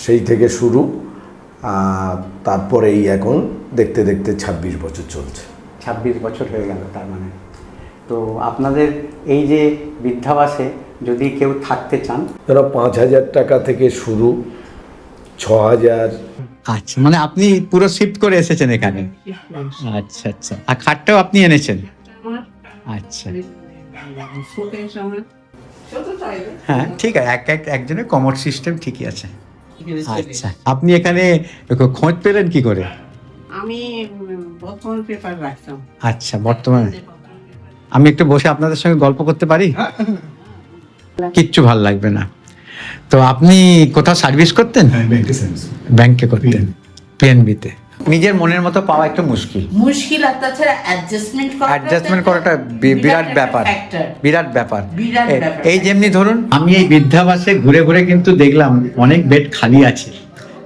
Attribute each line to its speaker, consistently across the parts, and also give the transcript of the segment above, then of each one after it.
Speaker 1: সেই থেকে শুরু, তারপরে এই এখন দেখতে দেখতে 26 বছর চলছে।
Speaker 2: 26 বছর হয়ে গেল তার মানে। তো আপনাদের এই যে বৃদ্ধাবাসে যদি কেউ থাকতে চান,
Speaker 1: ধরো 5,000 টাকা থেকে শুরু, 6,000।
Speaker 3: আচ্ছা, মানে আপনি পুরো শিফট করে এসেছেন এখানে? আচ্ছা আচ্ছা। আর খাটটাও আপনি এনেছেন? আচ্ছা হ্যাঁ, ঠিক আছে, একজনের কমোড সিস্টেম ঠিকই আছে। আচ্ছা, আপনি এখানে খোঁজ পেলেন কি করে?
Speaker 4: আমি বর্তমান পেপার রাখতাম।
Speaker 3: আচ্ছা, বর্তমানে আমি একটু বসে আপনাদের সঙ্গে গল্প করতে পারি? কিচ্ছু ভাল লাগবে না। তো আপনি কোথাও সার্ভিস করতেন? ব্যাংকে করতেন, পিএনবিতে। নিজের মনের মতো পাওয়া একটু মুশকিল,
Speaker 4: আর তাছাড়া
Speaker 3: অ্যাডজাস্টমেন্ট করাটা বিরাট ব্যাপার, বিরাট ব্যাপার।
Speaker 4: বিরাট ব্যাপার।
Speaker 3: এই যেমনি ধরুন, আমি এই বৃদ্ধাবাসে ঘুরে ঘুরে কিন্তু দেখলাম অনেক বেড খালি আছে।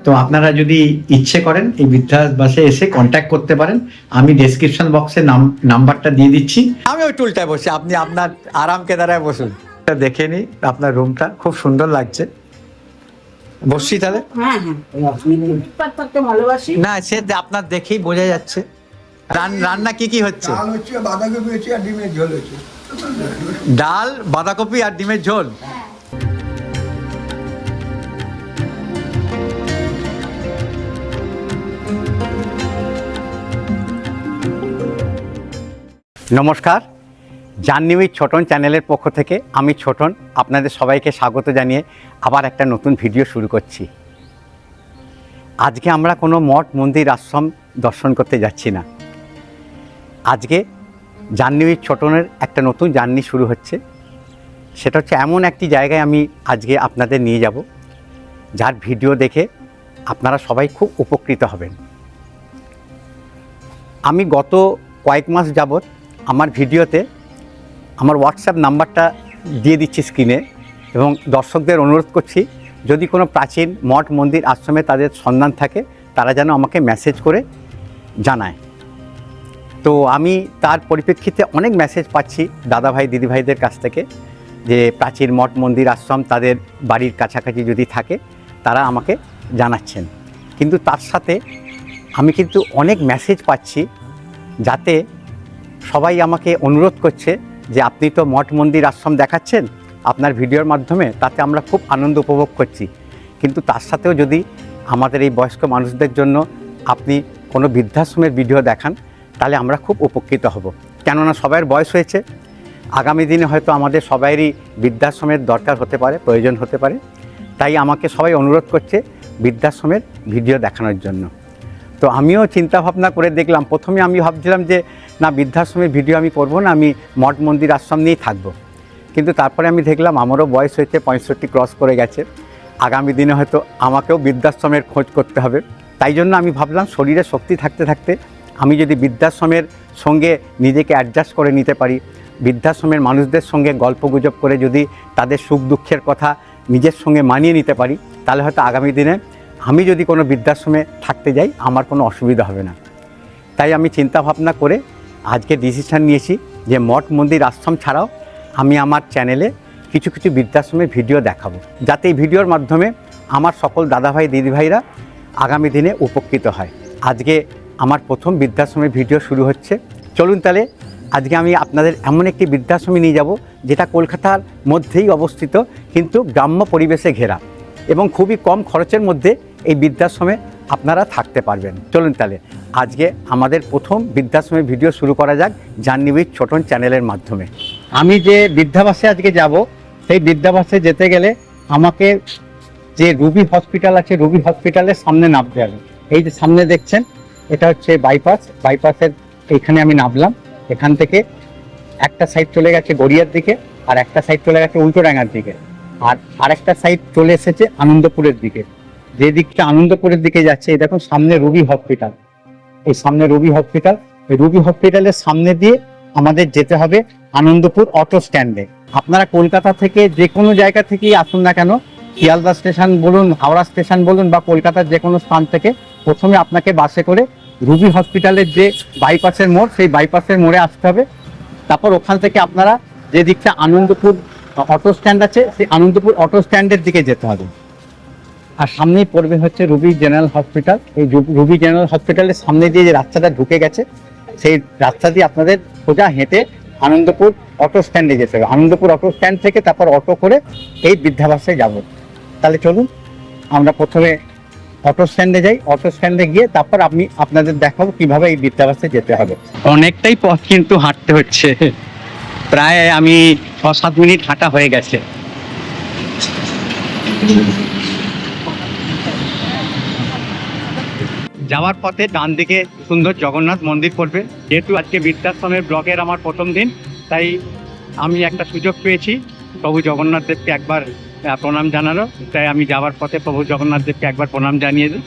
Speaker 3: তো আপনারা যদি ইচ্ছে করেন এই বৃদ্ধাবাসে এসে কন্ট্যাক্ট করতে পারেন। আমি ডেসক্রিপশন বক্সে নাম্বারটা দিয়ে দিচ্ছি। আমি ওই টুলটায় বসে, আপনি আপনার আরাম কেদারায় বসুন। দেখে নিই আপনার রুমটা, খুব সুন্দর লাগছে। বসছি তাহলে?
Speaker 4: হ্যাঁ হ্যাঁ, ভালোবাসি
Speaker 3: না, সে আপনার দেখেই বোঝা যাচ্ছে। রান্না কি কি হচ্ছে?
Speaker 5: ডাল হচ্ছে, বাঁধাকপি হচ্ছে, আর ডিমের ঝোল হচ্ছে।
Speaker 3: ডাল, বাঁধাকপি আর ডিমের ঝোল। নমস্কার, জার্নি উইথ ছোটন চ্যানেলের পক্ষ থেকে আমি ছোটন আপনাদের সবাইকে স্বাগত জানিয়ে আবার একটা নতুন ভিডিও শুরু করছি। আজকে আমরা কোনো মঠ মন্দির আশ্রম দর্শন করতে যাচ্ছি না। আজকে জার্নি উইথ ছোটনের একটা নতুন জার্নি শুরু হচ্ছে। সেটা হচ্ছে এমন একটি জায়গায় আমি আজকে আপনাদের নিয়ে যাব, যার ভিডিও দেখে আপনারা সবাই খুব উপকৃত হবেন। আমি গত কয়েক মাস যাবৎ আমার ভিডিওতে আমার হোয়াটসঅ্যাপ নাম্বারটা দিয়ে দিচ্ছি স্ক্রিনে, এবং দর্শকদের অনুরোধ করছি যদি কোনো প্রাচীন মঠ মন্দির আশ্রমে তাদের সন্ধান থাকে তারা যেন আমাকে মেসেজ করে জানায়। তো আমি তার পরিপ্রেক্ষিতে অনেক মেসেজ পাচ্ছি দাদাভাই দিদিভাইদের কাছ থেকে, যে প্রাচীন মঠ মন্দির আশ্রম তাদের বাড়ির কাছাকাছি যদি থাকে তারা আমাকে জানাচ্ছেন। কিন্তু তার সাথে আমি কিন্তু অনেক মেসেজ পাচ্ছি যাতে সবাই আমাকে অনুরোধ করছে যে আপনি তো মঠ মন্দির আশ্রম দেখাচ্ছেন আপনার ভিডিওর মাধ্যমে, তাতে আমরা খুব আনন্দ উপভোগ করছি, কিন্তু তার সাথেও যদি আমাদের এই বয়স্ক মানুষদের জন্য আপনি কোনো বৃদ্ধাশ্রমের ভিডিও দেখান তাহলে আমরা খুব উপকৃত হব। কেননা সবাইয়ের বয়স হয়েছে, আগামী দিনে হয়তো আমাদের সবাইয়েরই বৃদ্ধাশ্রমের দরকার হতে পারে, প্রয়োজন হতে পারে। তাই আমাকে সবাই অনুরোধ করছে বৃদ্ধাশ্রমের ভিডিও দেখানোর জন্য। তো আমিও চিন্তা ভাবনা করে দেখলাম, প্রথমে আমি ভাবছিলাম যে না, বৃদ্ধাশ্রমের ভিডিও আমি করব না, আমি মঠ মন্দির আশ্রম নিয়েই থাকবো। কিন্তু তারপরে আমি দেখলাম আমারও বয়স হয়েছে, 65 ক্রস করে গেছে, আগামী দিনে হয়তো আমাকেও বৃদ্ধাশ্রমের খোঁজ করতে হবে। তাই জন্য আমি ভাবলাম শরীরে শক্তি থাকতে থাকতে আমি যদি বৃদ্ধাশ্রমের সঙ্গে নিজেকে অ্যাডজাস্ট করে নিতে পারি, বৃদ্ধাশ্রমের মানুষদের সঙ্গে গল্পগুজব করে যদি তাদের সুখ দুঃখের কথা নিজের সঙ্গে মানিয়ে নিতে পারি, তাহলে হয়তো আগামী দিনে আমি যদি কোনো বৃদ্ধাশ্রমে থাকতে যাই আমার কোনো অসুবিধা হবে না। তাই আমি চিন্তা ভাবনা করে আজকে ডিসিশান নিয়েছি যে মঠ মন্দির আশ্রম ছাড়াও আমি আমার চ্যানেলে কিছু কিছু বৃদ্ধাশ্রমের ভিডিও দেখাবো, যাতে এই ভিডিওর মাধ্যমে আমার সকল দাদাভাই দিদিভাইরা আগামী দিনে উপকৃত হয়। আজকে আমার প্রথম বৃদ্ধাশ্রমের ভিডিও শুরু হচ্ছে। চলুন তাহলে আজকে আমি আপনাদের এমন একটি বৃদ্ধাশ্রমে নিয়ে যাব যেটা কলকাতার মধ্যেই অবস্থিত, কিন্তু গ্রাম্য পরিবেশে ঘেরা, এবং খুবই কম খরচের মধ্যে এই বৃদ্ধাশ্রমে আপনারা থাকতে পারবেন। চলুন তাহলে আজকে আমাদের প্রথম বৃদ্ধাশ্রমের ভিডিও শুরু করা যাক জার্নি উইথ ছোটন চ্যানেলের মাধ্যমে। আমি যে বৃদ্ধাবাসে আজকে যাব, সেই বৃদ্ধাবাসে যেতে গেলে আমাকে যে রুবি হসপিটাল আছে, রুবি হসপিটালের সামনে নামতে হবে। এই যে সামনে দেখছেন, এটা হচ্ছে বাইপাসের এইখানে আমি নামলাম। এখান থেকে একটা সাইড চলে গেছে গড়িয়ার দিকে, আর একটা সাইড চলে গেছে উল্টোডাঙ্গার দিকে, আর আরেকটা সাইড চলে এসেছে আনন্দপুরের দিকে। যে দিকটা আনন্দপুরের দিকে যাচ্ছে, এই দেখুন সামনে রুবি হসপিটাল, এই সামনে রুবি হসপিটাল। এই রুবি হসপিটালের সামনে দিয়ে আমাদের যেতে হবে আনন্দপুর অটো স্ট্যান্ডে। আপনারা কলকাতা থেকে যে কোনো জায়গা থেকেই আসুন না কেন, শিয়ালদা স্টেশন বলুন, হাওড়া স্টেশন বলুন, বা কলকাতার যে কোনো স্থান থেকে, প্রথমে আপনাকে বাসে করে রুবি হসপিটালের যে বাইপাসের মোড়, সেই বাইপাসের মোড়ে আসতে হবে। তারপর ওখান থেকে আপনারা যে দিকটা আনন্দপুর অটো স্ট্যান্ড আছে, সেই আনন্দপুর অটো স্ট্যান্ডের দিকে যেতে হবে। আর সামনেই পড়বে হচ্ছে রুবি জেনারেল হসপিটাল। এই রুবি জেনারেল হসপিটালের সামনে দিয়ে যে রাস্তাটা ঢুকে গেছে, সেই রাস্তা দিয়ে আপনাদের সোজা হেঁটে আনন্দপুর অটো স্ট্যান্ডে যেতে হবে। আনন্দপুর অটো স্ট্যান্ড থেকে তারপর অটো করে এই বৃদ্ধাবাসে যাব। তাহলে চলুন আমরা প্রথমে অটো স্ট্যান্ডে যাই। অটো স্ট্যান্ডে গিয়ে তারপর আমি আপনাদের দেখাবো কিভাবে এই বৃদ্ধাবাসে যেতে হবে। অনেকটাই পথ কিন্তু হাঁটতে হচ্ছে, প্রায় আমি 6-7 মিনিট হাঁটা হয়ে গেছে। যাওয়ার পথে ডান দিকে সুন্দর জগন্নাথ মন্দির পড়বে। যেহেতু আজকে বৃদ্ধাশ্রমের ব্লগের আমার প্রথম দিন, তাই আমি একটা সুযোগ পেয়েছি প্রভু জগন্নাথ দেবকে একবার প্রণাম জানানো। তাই আমি যাওয়ার পথে প্রভু জগন্নাথ দেবকে একবার প্রণাম জানিয়ে দিই।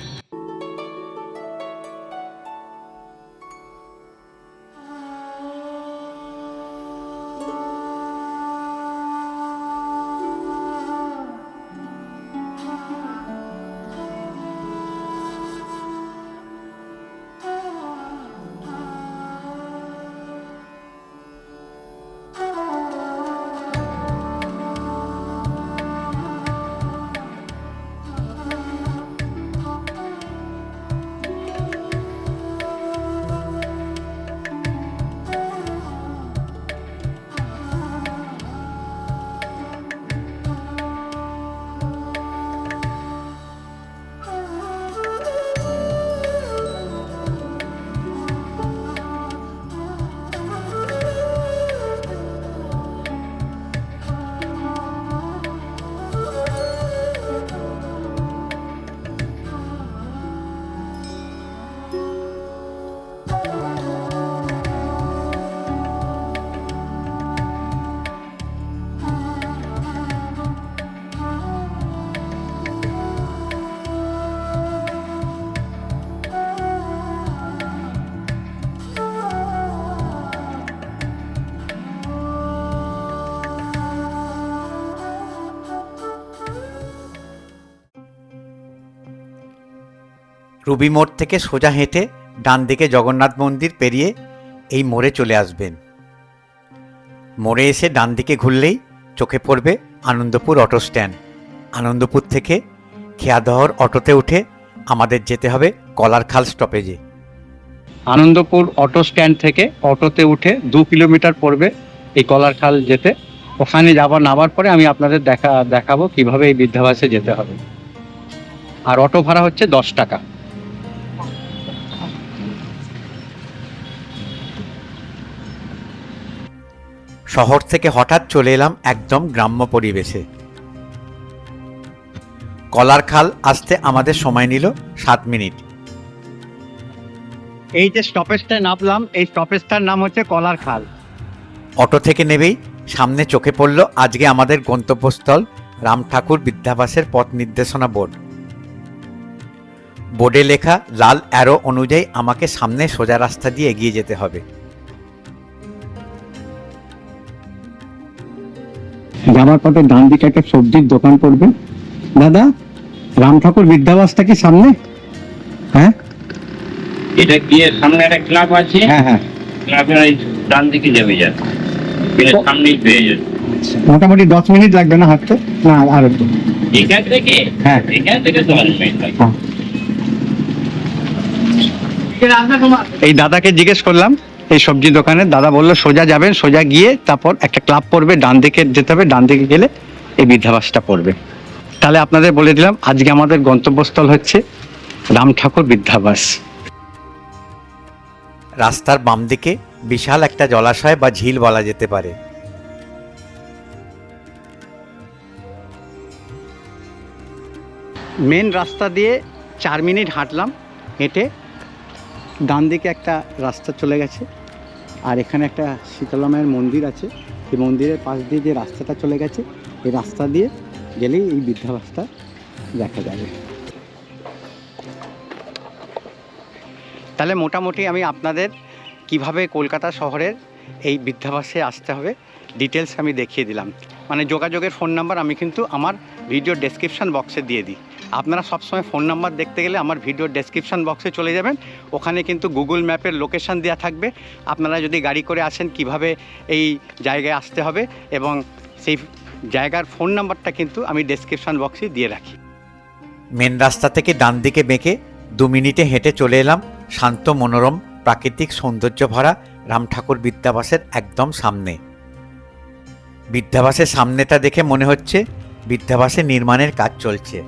Speaker 3: রুবি মোড় থেকে সোজা হেঁটে ডান দিকে জগন্নাথ মন্দির পেরিয়ে এই মোড়ে চলে আসবেন। মোড়ে এসে ডান দিকে ঘুরলেই চোখে পড়বে আনন্দপুর অটো স্ট্যান্ড। আনন্দপুর থেকে খেয়াদহর অটোতে উঠে আমাদের যেতে হবে কলারখাল স্টপেজে। আনন্দপুর অটো স্ট্যান্ড থেকে অটোতে উঠে 2 কিলোমিটার পড়বে এই কলারখাল যেতে। ওখানে নামার পরে আমি আপনাদের দেখাবো কিভাবে এই বৃদ্ধাবাসে যেতে হবে। আর অটো ভাড়া হচ্ছে 10 টাকা। শহর থেকে হঠাৎ চলে এলাম একদম গ্রাম্য পরিবেশে। কলারখাল আসতে আমাদের সময় নিল 7 মিনিট। এই যে স্টপেজটায় নামলাম, এই স্টপেজটার নাম হচ্ছে কলারখাল। অটো থেকে নেবেই সামনে চোখে পড়ল আজকে আমাদের গন্তব্যস্থল রাম ঠাকুর বৃদ্ধাবাসের পথ নির্দেশনা বোর্ড। বোর্ডে লেখা লাল অ্যারো অনুযায়ী আমাকে সামনে সোজা রাস্তা দিয়ে এগিয়ে যেতে হবে। যাওয়ার পথে ডান দিকে একটা সবজির দোকান পড়বে। দাদা, রাম ঠাকুর বৃদ্ধাবাসটা কি সামনে? হ্যাঁ,
Speaker 6: এটা গিয়ে সামনে একটা ক্লাব আছে।
Speaker 3: হ্যাঁ হ্যাঁ,
Speaker 6: ক্লাবের এই ডান দিকে যাবে, সামনেই পেয়ে যাবে।
Speaker 3: মোটামুটি 10 মিনিট লাগবে না হাঁটতে? না, আর একটু।
Speaker 6: এখান থেকে?
Speaker 3: হ্যাঁ,
Speaker 6: এখান থেকে 10 মিনিট লাগবে।
Speaker 3: এই দাদাকে জিজ্ঞেস করলাম এই সবজি দোকানে, দাদা বললো সোজা যাবেন, সোজা গিয়ে তারপর একটা ক্লাব পড়বে, ডান দিকে যেতে হবে, ডান দিকে গেলে এই বৃদ্ধাবাসটা পড়বে। তাহলে আপনাদের বলে দিলাম আজকে আমাদের গন্তব্যস্থল হচ্ছে রাম ঠাকুর বৃদ্ধাবাস। রাস্তার বাম দিকে বিশাল একটা জলাশয় বা ঝিল বলা যেতে পারে। মেন রাস্তা দিয়ে 4 মিনিট হাঁটলাম। হেঁটে ডান দিকে একটা রাস্তা চলে গেছে, আর এখানে একটা শীতলা মায়ের মন্দির আছে। এই মন্দিরের পাশ দিয়ে যে রাস্তাটা চলে গেছে, এই রাস্তা দিয়ে গেলেই এই বৃদ্ধাবাসটা দেখা যাবে। তাহলে মোটামুটি আমি আপনাদের কিভাবে কলকাতা শহরের এই বৃদ্ধাবাসে আসতে হবে ডিটেলস আমি দেখিয়ে দিলাম। মানে যোগাযোগের ফোন নাম্বার আমি কিন্তু আমার ভিডিও ডেসক্রিপশান বক্সে দিয়ে দিই। আপনারা সবসময় ফোন নাম্বার দেখতে গেলে আমার ভিডিও ডেসক্রিপশান বক্সে চলে যাবেন, ওখানে কিন্তু গুগল ম্যাপের লোকেশান দেওয়া থাকবে। আপনারা যদি গাড়ি করে আসেন কিভাবে এই জায়গায় আসতে হবে এবং সেই জায়গার ফোন নাম্বারটা কিন্তু আমি ডেসক্রিপশান বক্সে দিয়ে রাখি। মেন রাস্তা থেকে ডান দিকে বেঁকে 2 মিনিটে হেঁটে চলে এলাম শান্ত মনোরম প্রাকৃতিক সৌন্দর্য ভরা রাম ঠাকুর বিদ্যাবাসের একদম সামনে। বিদ্যাবাসের সামনেটা দেখে মনে হচ্ছে বিদ্যাবাসের নির্মাণের কাজ চলছে।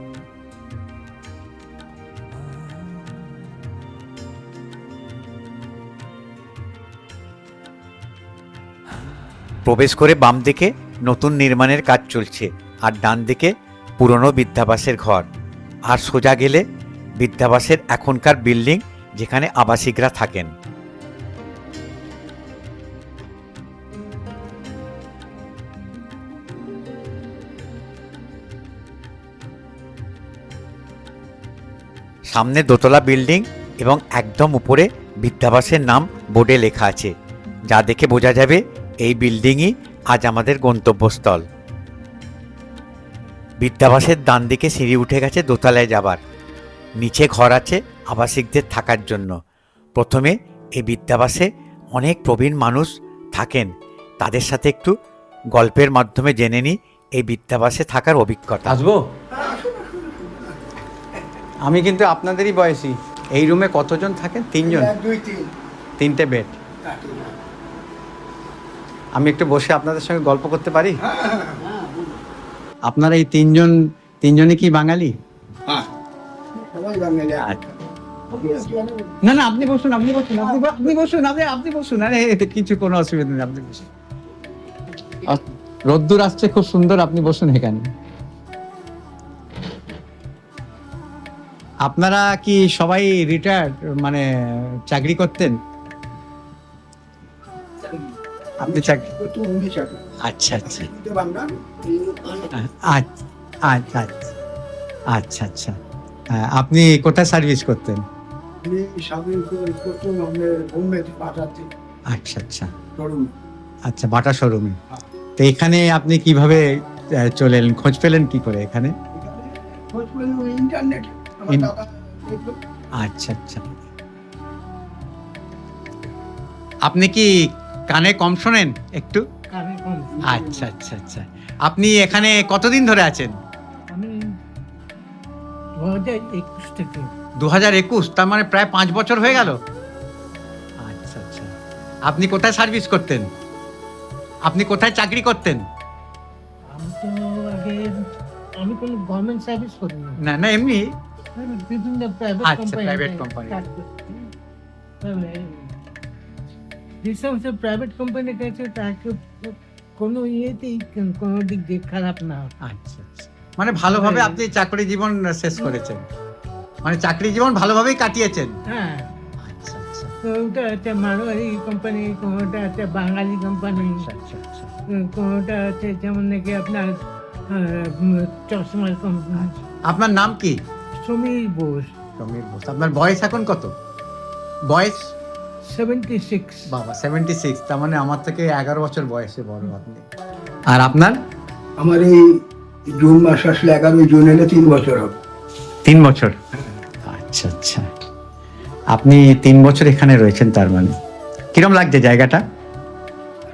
Speaker 3: প্রবেশ করে বাম দিকে নতুন নির্মাণের কাজ চলছে, আর ডান দিকে পুরনো বিদ্যাবাসের ঘর, আর সোজা গেলে বিদ্যাবাসের এখনকার বিল্ডিং যেখানে আবাসিকরা থাকেন। সামনে দোতলা বিল্ডিং এবং একদম উপরে বিদ্যাবাসের নাম বোর্ডে লেখা আছে, যা দেখে বোঝা যাবে এই বিল্ডিংই আজ আমাদের গন্তব্যস্থল। বিদ্যাবাসের ডান দিকে সিঁড়ি উঠে গেছে দোতলায় যাবার। নিচে ঘর আছে আবাসিকদের থাকার জন্য। প্রথমে এই বিদ্যাবাসে অনেক প্রবীণ মানুষ থাকেন, তাদের সাথে একটু গল্পের মাধ্যমে জেনে নিই এই বিদ্যাবাসে থাকার অভিজ্ঞতা।
Speaker 2: আসবো? আমি কিন্তু আপনাদেরই বয়সী। এই রুমে কতজন থাকেন? 3 জন?
Speaker 5: 2 3
Speaker 2: 3টে বেড। আমি একটু বসে আপনাদের সঙ্গে গল্প করতে পারি? আপনারা এই তিনজনই কি বাঙালি?
Speaker 5: হ্যাঁ সবাই বাঙালি।
Speaker 2: না না, আপনি বসুন, আপনি বসুন। আরে এতে কিছু কোনো অসুবিধা নেই, আপনি বসুন। রোদ্দুর আসছে খুব সুন্দর, আপনি বসুন এখানে। আপনারা কি সবাই রিটায়ার্ড, মানে চাকরি করতেন? আপনি চাকরি? আচ্ছা আচ্ছা আচ্ছা আচ্ছা। আপনি কোথায় সার্ভিস করতেন? আচ্ছা আচ্ছা আচ্ছা, বাটা শোরুমে। তো এখানে আপনি কিভাবে চলে এলেন, খোঁজ পেলেন কি করে এখানে?
Speaker 5: ইন্টারনেট।
Speaker 2: আচ্ছা আচ্ছা। আপনি কি কানে কম শোনেন একটু? আচ্ছা আচ্ছা আচ্ছা। আপনি এখানে কতদিন ধরে আছেন?
Speaker 7: আমি 2021 থেকে।
Speaker 2: 2021, তার মানে প্রায় 5 বছর হয়ে গেল। আচ্ছা আচ্ছা। আপনি কোথায় সার্ভিস করতেন? আপনি কোথায় চাকরি করতেন?
Speaker 7: আমি তো আগে আমি কোনো গভর্নমেন্ট সার্ভিস করিনি,
Speaker 2: না না, এমনি।
Speaker 7: আমি বিভিন্ন প্রাইভেট
Speaker 2: আচ্ছা,
Speaker 7: কোম্পানি।
Speaker 2: private company।
Speaker 7: যে সমস্ত প্রাইভেট কোম্পানি আছে তাকে কোনো ইয়েতেই কোনো দিক দিয়ে খারাপ না।
Speaker 2: আচ্ছা আচ্ছা, মানে ভালোভাবে আপনি চাকরি জীবন শেষ করেছেন, মানে চাকরি জীবন ভালোভাবেই কাটিয়েছেন।
Speaker 7: হ্যাঁ,
Speaker 2: আচ্ছা আচ্ছা
Speaker 7: কোনোটা আছে মারোয়ারি কোম্পানি, কোনোটা আছে বাঙালি কোম্পানি,
Speaker 2: আচ্ছা আচ্ছা।
Speaker 7: কোনোটা আছে যেমন নাকি আপনার চশমার কোম্পানি।
Speaker 2: আপনার নাম কি?
Speaker 7: সমীর বোস।
Speaker 2: সমীর বোস। আপনার বয়স এখন কত? বয়স?
Speaker 7: 76।
Speaker 2: বাবা, 76, তার মানে আমার থেকে 11 বছর বয়সে বড় আপনি। আর আপনার?
Speaker 5: আমার এই জুন মাস আসলে 11 জুন এলে 3 বছর হবে।
Speaker 2: 3 বছর? আচ্ছা আচ্ছা। আপনি 3 বছর এখানে রয়েছেন, তার মানে কিরম লাগছে জায়গাটা?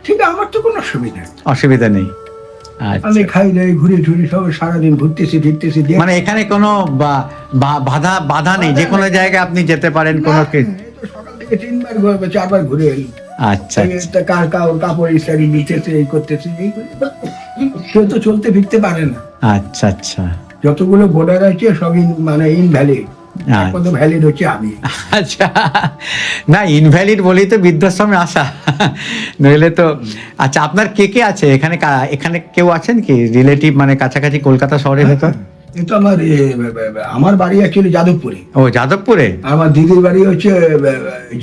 Speaker 5: ঠিক, আমার তো কোনো অসুবিধা নেই।
Speaker 2: অসুবিধা নেই। আচ্ছা।
Speaker 5: আমি খাই দাই ঘুরে ঘুরে সব সারাদিন ঘুরতেছি ফিরতেছি।
Speaker 2: মানে এখানে কোনো বাধা নেই, যে কোনো জায়গায় আপনি যেতে পারেন, কোনো কিছু?
Speaker 5: সকাল থেকে 3বার 4বার ঘুরে এলি।
Speaker 2: আচ্ছা আচ্ছা।
Speaker 5: কাপড় ইস্তারি দিতেছে, এই করতেছে, এই করে। কেউ তো চলতে ফিরতে পারে না।
Speaker 2: আচ্ছা আচ্ছা
Speaker 5: যতগুলো ভোটার আছে সবই মানে ইনভ্যালিড। কত ভ্যালিড হচ্ছে আমি।
Speaker 2: আচ্ছা, না ইনভ্যালিড বলেই তো বৃদ্ধাশ্রমে আসা, নইলে তো। আচ্ছা, আপনার কে কে আছে এখানে? এখানে কেউ আছেন কি রিলেটিভ, মানে কাছাকাছি কলকাতা শহরের ভেতর?
Speaker 5: কিন্তু আমার বাড়ি অ্যাকচুয়ালি যাদবপুরে।
Speaker 2: ও, যাদবপুরে।
Speaker 5: আমার দিদির বাড়ি হচ্ছে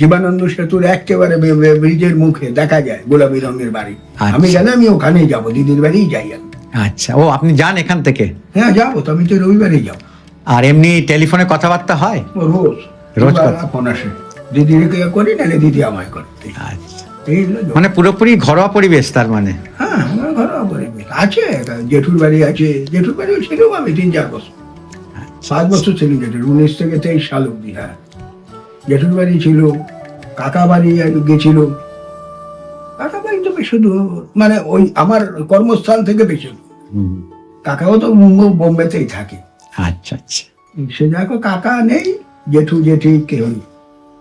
Speaker 5: জীবানন্দ সেতুর একেবারে ব্রিজের মুখে দেখা যায় গোলাপি রঙের বাড়ি। আমি গেলে আমি ওখানেই যাবো, দিদির বাড়িই যাই আমি।
Speaker 2: আচ্ছা, ও আপনি যান এখান থেকে?
Speaker 5: হ্যাঁ যাবো তো, আমি তো রবিবারেই যাবো।
Speaker 2: আর এমনি টেলিফোনে কথাবার্তা হয়?
Speaker 5: রোজ ফোন আসে, দিদির করি নাহলে দিদি আমায় করে।
Speaker 2: আচ্ছা,
Speaker 5: এই হলো।
Speaker 2: মানে পুরোপুরি ঘরোয়া পরিবেশ তার মানে?
Speaker 5: হ্যাঁ, আমার ঘরোয়া পরিবেশ আছে। জেঠুর বাড়ি আছে, জেঠুর বাড়ি ছিল আমি 3-4 বছর। 5 বছর ছিল জেঠুর, 19 থেকে 23 সাল অব্দি। হ্যাঁ, জেঠুর বাড়ি ছিল, কাকা বাড়ি গেছিল। কাকা বাড়ি তো বেশি দূর, মানে ওই আমার কর্মস্থান থেকে বেশি দূর। কাকাও তো বোম্বেতেই থাকে।
Speaker 2: আচ্ছা আচ্ছা।
Speaker 5: সে দেখো কাকা নেই, জেঠু জেঠি কেউই,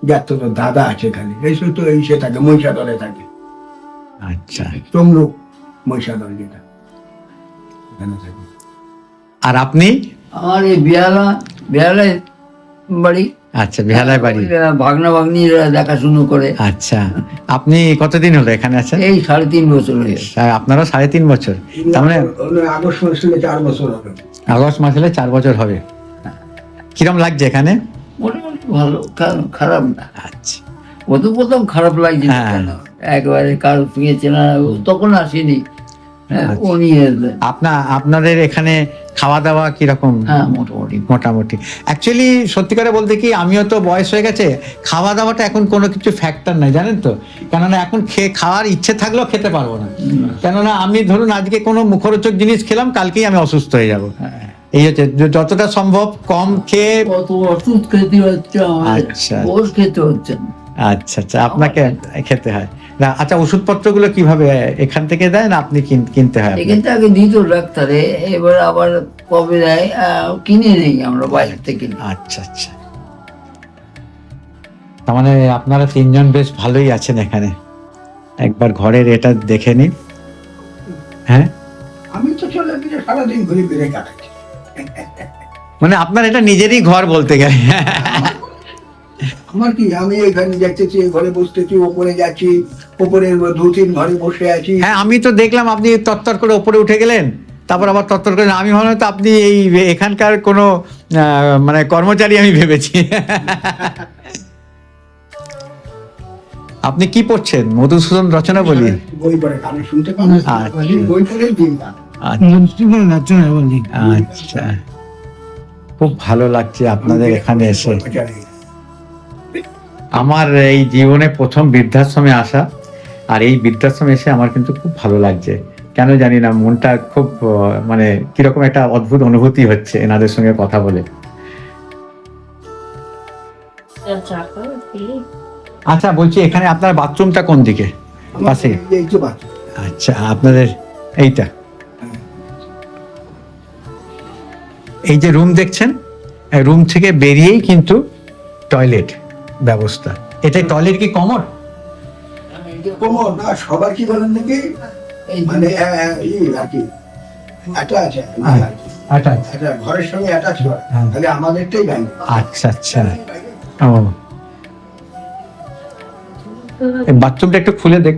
Speaker 5: যার তো তোর দাদা আছে খালি, এই তো এই সে থাকে মহিষাদলে থাকে,
Speaker 2: আচ্ছা।
Speaker 5: তমলুক মহিষাদল যেটা, ওখানে থাকে।
Speaker 2: আর আপনি?
Speaker 8: আমার এই বেহালায় বাড়ি।
Speaker 2: আচ্ছা, বেহালায় বাড়ি।
Speaker 8: ভাগনা ভাগ্নিরা দেখাশুনো করে।
Speaker 2: আচ্ছা, আপনি কতদিন হলো এখানে আছেন?
Speaker 8: এই 3.5 বছর হয়ে গেছে।
Speaker 2: আপনারও 3.5 বছর, তার মানে
Speaker 5: আগস্ট মাস থেকে 4 বছর হবে।
Speaker 2: আগস্ট মাস হলে 4 বছর হবে। কিরম লাগছে এখানে?
Speaker 8: মোটামুটি ভালো, খারাপ না।
Speaker 2: আচ্ছা,
Speaker 8: প্রথম খারাপ লাগছে না,
Speaker 2: হ্যাঁ।
Speaker 8: কেন একবারে কারো সঙ্গে চেনা, তখন আসেনি। হ্যাঁ, ও নিয়ে এলেন।
Speaker 2: আপনাদের এখানে খাওয়া দাওয়া কিরকম?
Speaker 8: হ্যাঁ, মোটামুটি।
Speaker 2: মোটামুটি। অ্যাকচুয়ালি সত্যি করে বলতে কি, আমিও তো বয়স হয়ে গেছে, খাওয়া দাওয়াটা এখন কোনো কিছু ফ্যাক্টর নাই, জানেন তো। কেননা এখন খাওয়ার ইচ্ছে থাকলেও খেতে পারবো না, কেননা আমি ধরুন আজকে কোনো মুখরোচক জিনিস খেলাম, কালকেই আমি অসুস্থ হয়ে যাব। এই হচ্ছে, যতটা সম্ভব কম খেয়ে।
Speaker 8: কত ওষুধ খেতে হচ্ছে আমার,
Speaker 2: আচ্ছা।
Speaker 8: ওষ খেতে হচ্ছে না।
Speaker 2: আচ্ছা আচ্ছা, আপনাকে খেতে হয় না। আচ্ছা, ওষুধপত্রগুলো কিভাবে এখান থেকে দেয় না আপনি কিনতে হয়?
Speaker 8: এখান থেকে আগে দিত ডাক্তারে, এবার আবার কবে দেয় কিনে নেই আমরা বাইরে থেকে।
Speaker 2: আচ্ছা আচ্ছা, তার মানে আপনারা 3 জন বেশ ভালোই আছেন এখানে। একবার ঘরের এটা দেখে নিন। হ্যাঁ,
Speaker 5: আমি তো চলে গিয়ে সারাদিন ঘুরে ফিরে কাটাচ্ছি।
Speaker 2: মানে আপনার এটা নিজেরই ঘর বলতে গেলে।
Speaker 5: আমার কি, আমি এখানে যাচ্ছি, ঘরে বসতেছি, ওপরে যাচ্ছি, ওপরে 2-3 ঘরে বসে আছি।
Speaker 2: হ্যাঁ, আমি তো দেখলাম আপনি তত্তর করে ওপরে উঠে গেলেন, তারপর আবার তত্তর করে, আমি ভাবলাম তো আপনি এই এখানকার কোনো মানে কর্মচারী আমি ভেবেছি। আপনি কি পড়ছেন? মধুসূদন রচনা বলি?
Speaker 5: বই পড়ে গান শুনতে পান,
Speaker 2: আচ্ছা।
Speaker 5: বই পড়ে দিনটা।
Speaker 2: আচ্ছা, খুব ভালো লাগছে আপনাদের এখানে এসে। আমার এই জীবনে প্রথম বৃদ্ধাশ্রমে আসা, আর এই বৃদ্ধাশ্রমে এসে আমার কিন্তু খুব ভালো লাগছে। কেন জানি না, মনটা খুব মানে কিরকম একটা অদ্ভুত অনুভূতি হচ্ছে এনাদের সঙ্গে কথা বলে। আচ্ছা, বলছি এখানে আপনার বাথরুমটা কোন দিকে? পাশে?
Speaker 5: এই তো বাদ।
Speaker 2: আচ্ছা, আপনাদের এইটা, এই যে রুম দেখছেন, রুম থেকে বেরিয়েই কিন্তু টয়লেট ব্যবস্থা। এটা টয়লেট কি কমন?
Speaker 5: কোমর না, সবার কি বলেন নাকি, মানে আর কি অ্যাটাচ, এটা ঘরের সঙ্গে অ্যাটাচ করে,
Speaker 2: হ্যাঁ।
Speaker 5: তাহলে আমাদেরটাই ব্যাংক।
Speaker 2: আচ্ছা আচ্ছা, ও, বাথরুমটা একটু খুলে দেখ।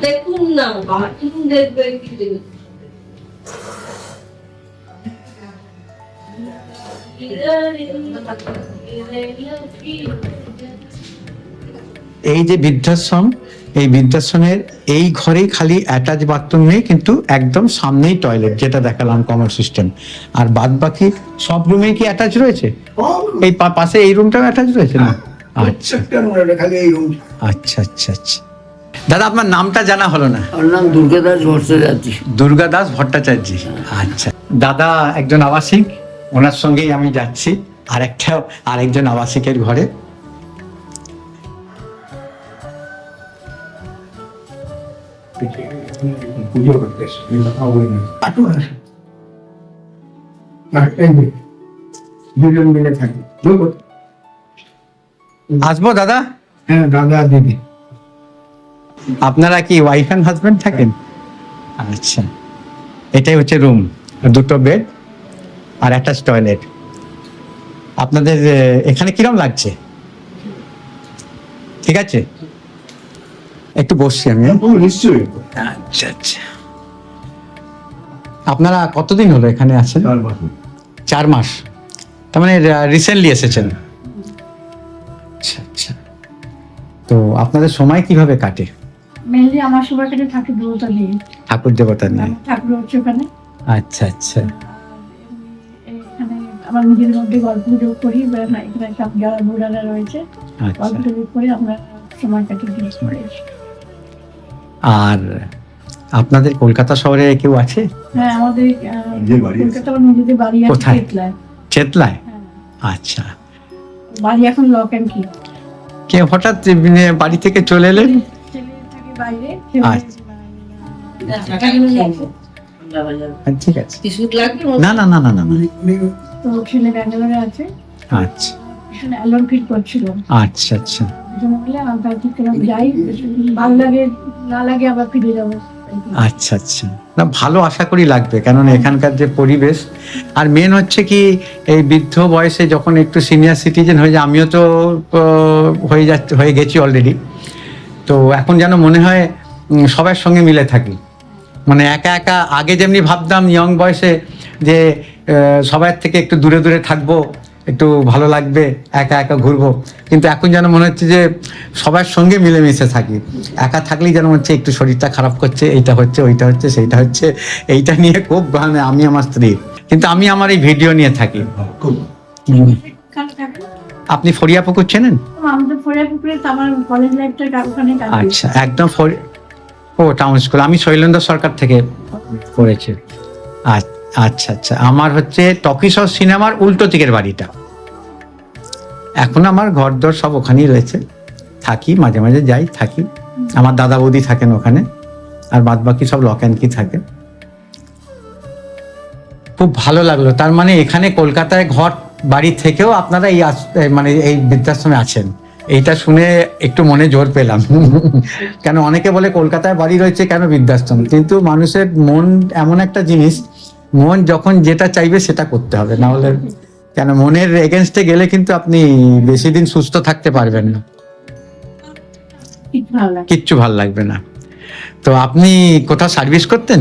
Speaker 9: দেখুন না, বাথরুম দেখবেন কি দেখবেন।
Speaker 2: এই যে বৃদ্ধাশ্রম, এই বৃদ্ধাশ্রমের এই ঘরেই খালি অ্যাটাচ বাথরুম নেই, কিন্তু একদম সামনেই টয়লেট, যেটা দেখালাম কমন সিস্টেম। আর বাদ বাকি সব রুমেই কি অ্যাটাচ রয়েছে? এই পাশে এই রুমটাও অ্যাটাচ রয়েছে না? আচ্ছা
Speaker 5: খালি এই রুম।
Speaker 2: আচ্ছা আচ্ছা আচ্ছা। দাদা, আপনার নামটা জানা হলো না?
Speaker 8: আমার নাম দুর্গাদাস ভট্টাচার্য।
Speaker 2: দুর্গাদাস ভট্টাচার্য। আচ্ছা, দাদা একজন আবাসিক, ওনার সঙ্গেই আমি যাচ্ছি আরেকজন আবাসিকের ঘরে।
Speaker 5: পুজো করতে দুজন মিলে থাকি।
Speaker 2: আসবো দাদা?
Speaker 5: হ্যাঁ, দাদা দিদি।
Speaker 2: আপনারা কি ওয়াইফ অ্যান্ড হাজবেন্ড থাকেন? আচ্ছা, এটাই হচ্ছে রুম, 2টো বেড আর অ্যাটাচ টয়লেট। আপনাদের এখানে কিরম লাগছে? ঠিক আছে, একটু বসছি আমি।
Speaker 5: নিশ্চয়ই।
Speaker 2: আচ্ছা আচ্ছা, আপনারা কতদিন হলো এখানে আছেন? 4 মাস, তার মানে রিসেন্টলি এসেছেন। আচ্ছা আচ্ছা, তো আপনাদের সময় কিভাবে কাটে?
Speaker 10: মেনলি আমার সবার কাছে ঠাকুর দেবতা নেই,
Speaker 2: ঠাকুর দেবতা নেই?
Speaker 10: ঠাকুর হচ্ছে ওখানে।
Speaker 2: আচ্ছা আচ্ছা,
Speaker 10: এখানে আমার নিজের মধ্যে গল্প যোগ করি, এখানে সব যারা বুড়ারা রয়েছে
Speaker 2: আচ্ছা।
Speaker 10: গল্প যোগ করে আমরা সময় কাটিয়ে দিই।
Speaker 2: আর আপনাদের কলকাতা শহরে কেউ আছে?
Speaker 10: হ্যাঁ, আমাদের কলকাতা আমার নিজেদের বাড়ি আছে
Speaker 2: কোথায়?
Speaker 10: চেতলায়।
Speaker 2: চেতলায়?
Speaker 10: হ্যাঁ,
Speaker 2: আচ্ছা,
Speaker 10: বাড়ি এখন লক অ্যান্ড কি।
Speaker 2: কে হঠাৎ বাড়ি থেকে চলে এলেন?
Speaker 10: ছেলে থাকে বাইরে,
Speaker 2: আচ্ছা।
Speaker 10: ছেলে
Speaker 2: ঠিক আছে,
Speaker 9: কিছু লাগবে
Speaker 2: না না না না না না।
Speaker 5: উনি
Speaker 10: তো ছেলে ব্যাঙ্গালোরে আছে,
Speaker 2: আচ্ছা
Speaker 10: এখানে অ্যালবাম ফিট করছিল।
Speaker 2: আচ্ছা আচ্ছা
Speaker 10: বলে আমরা ঠিক করে যাই, ভালো লাগে না লাগে আবার ফিরে যাবো।
Speaker 2: আচ্ছা আচ্ছা, না ভালো, আশা করি লাগবে, কেননা এখানকার যে পরিবেশ, আর মেন হচ্ছে কি এই বৃদ্ধ বয়সে যখন একটু সিনিয়র সিটিজেন হয়ে যায়, আমিও তো হয়ে গেছি অলরেডি, তো এখন যেন মনে হয় সবার সঙ্গে মিলে থাকি। মানে একা একা আগে যেমনি ভাবতাম ইয়ং বয়সে যে সবার থেকে একটু দূরে দূরে থাকবো, একটু ভালো লাগবে, একা একা ঘুরবো, কিন্তু এখন যেন মনে হচ্ছে যে সবার সঙ্গে মিলেমিশে থাকি। একা থাকলেই যেন হচ্ছে একটু শরীরটা খারাপ করছে, এইটা হচ্ছে, ওইটা হচ্ছে, সেইটা হচ্ছে, এইটা নিয়ে খুব মানে আমি আমার স্ত্রী, কিন্তু আমি আমার এই ভিডিও নিয়ে থাকি।
Speaker 10: এখানে থাকি।
Speaker 2: আপনি ফরিয়াপুকুর চেনেন?
Speaker 10: আমাদের ফরিয়াপুকুরে তো আমার কলেজ লাইফটা ওখানে কাটে।
Speaker 2: আচ্ছা, একদম ও টাউন স্কুল। আমি শৈলেন্দ্র সরকার থেকে পড়েছি। আচ্ছা আচ্ছা, আমার হচ্ছে টকিস হাউস সিনেমার উল্টো দিকের বাড়িটা। এখন আমার ঘরদর সব ওখানেই রয়েছে, থাকি, মাঝে মাঝে যাই, থাকি। আমার দাদা বৌদি থাকেন ওখানে, আর বাদ বাকি সব লক অ্যান্ড কি থাকে। খুব ভালো লাগলো। তার মানে এখানে কলকাতায় ঘর বাড়ি থেকেও আপনারা মানে এই বৃদ্ধাশ্রমে আছেন, এইটা শুনে একটু মনে জোর পেলাম। কেন অনেকে বলে কলকাতায় বাড়ি রয়েছে, কেন বৃদ্ধাশ্রম? কিন্তু মানুষের মন এমন একটা জিনিস, মন যখন যেটা চাইবে সেটা করতে হবে, না হলে কেন মনের এগেনস্টে গেলে কিন্তু আপনি বেশি দিন সুস্থ থাকতে পারবেন না, কিচ্ছু ভালো লাগবে না। তো আপনি কোথাও সার্ভিস করতেন?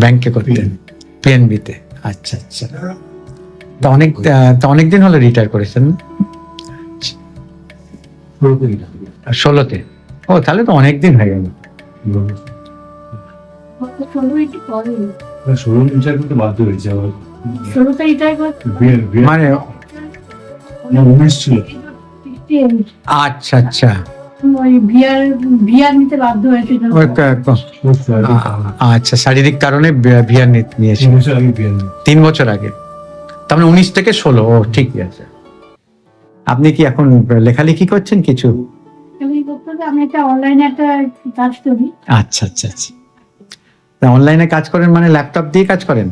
Speaker 2: ব্যাংকে করতেন, পিএনবিতে। আচ্ছা আচ্ছা, তা অনেক দিন হলো রিটায়ার করেছেন? 16-তে? ও, তাহলে তো অনেক দিন হয়ে গেল। মানে আচ্ছা আচ্ছা,
Speaker 10: ওই ভিআর নিতে বাধ্য হয়েছিল।
Speaker 2: আচ্ছা, শারীরিক কারণে ভিআর নিয়েছি 3 বছর আগে, তার মানে 19 থেকে 16। ও ঠিকই আছে। আপনি কি এখন লেখালেখি করছেন কিছু?
Speaker 10: আমি একটা অনলাইনে একটা কাজ করি।
Speaker 2: আচ্ছা আচ্ছা আচ্ছা, অনলাইনে কাজ করেন মানে ল্যাপটপ দিয়ে কাজ করেন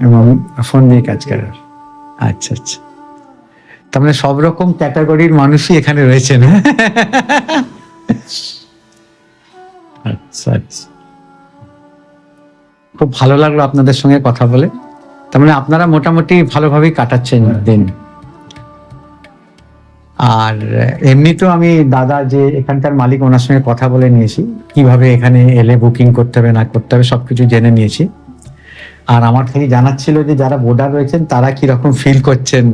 Speaker 2: এবং ফোন দিয়ে কাজ করেন? আচ্ছা আচ্ছা, তার মানে সব রকম ক্যাটাগরির মানুষই এখানে রয়েছেন। আচ্ছা আচ্ছা, খুব ভালো লাগলো আপনাদের সঙ্গে কথা বলে। তার মানে আপনারা মোটামুটি ভালোভাবেই কাটাচ্ছেন দিন। আর এমনিতেও আমি দাদা যে এখানকার মালিক, ওনার সঙ্গে কথা বলে নিয়েছি, কিভাবে এখানে এলে বুকিং করতে হবে না করতে হবে সবকিছু জেনে নিয়েছি। আর আমার খালি জানার ছিল যে যারা বোর্ডার রয়েছেন তারা কিরকম ফিল করছেন।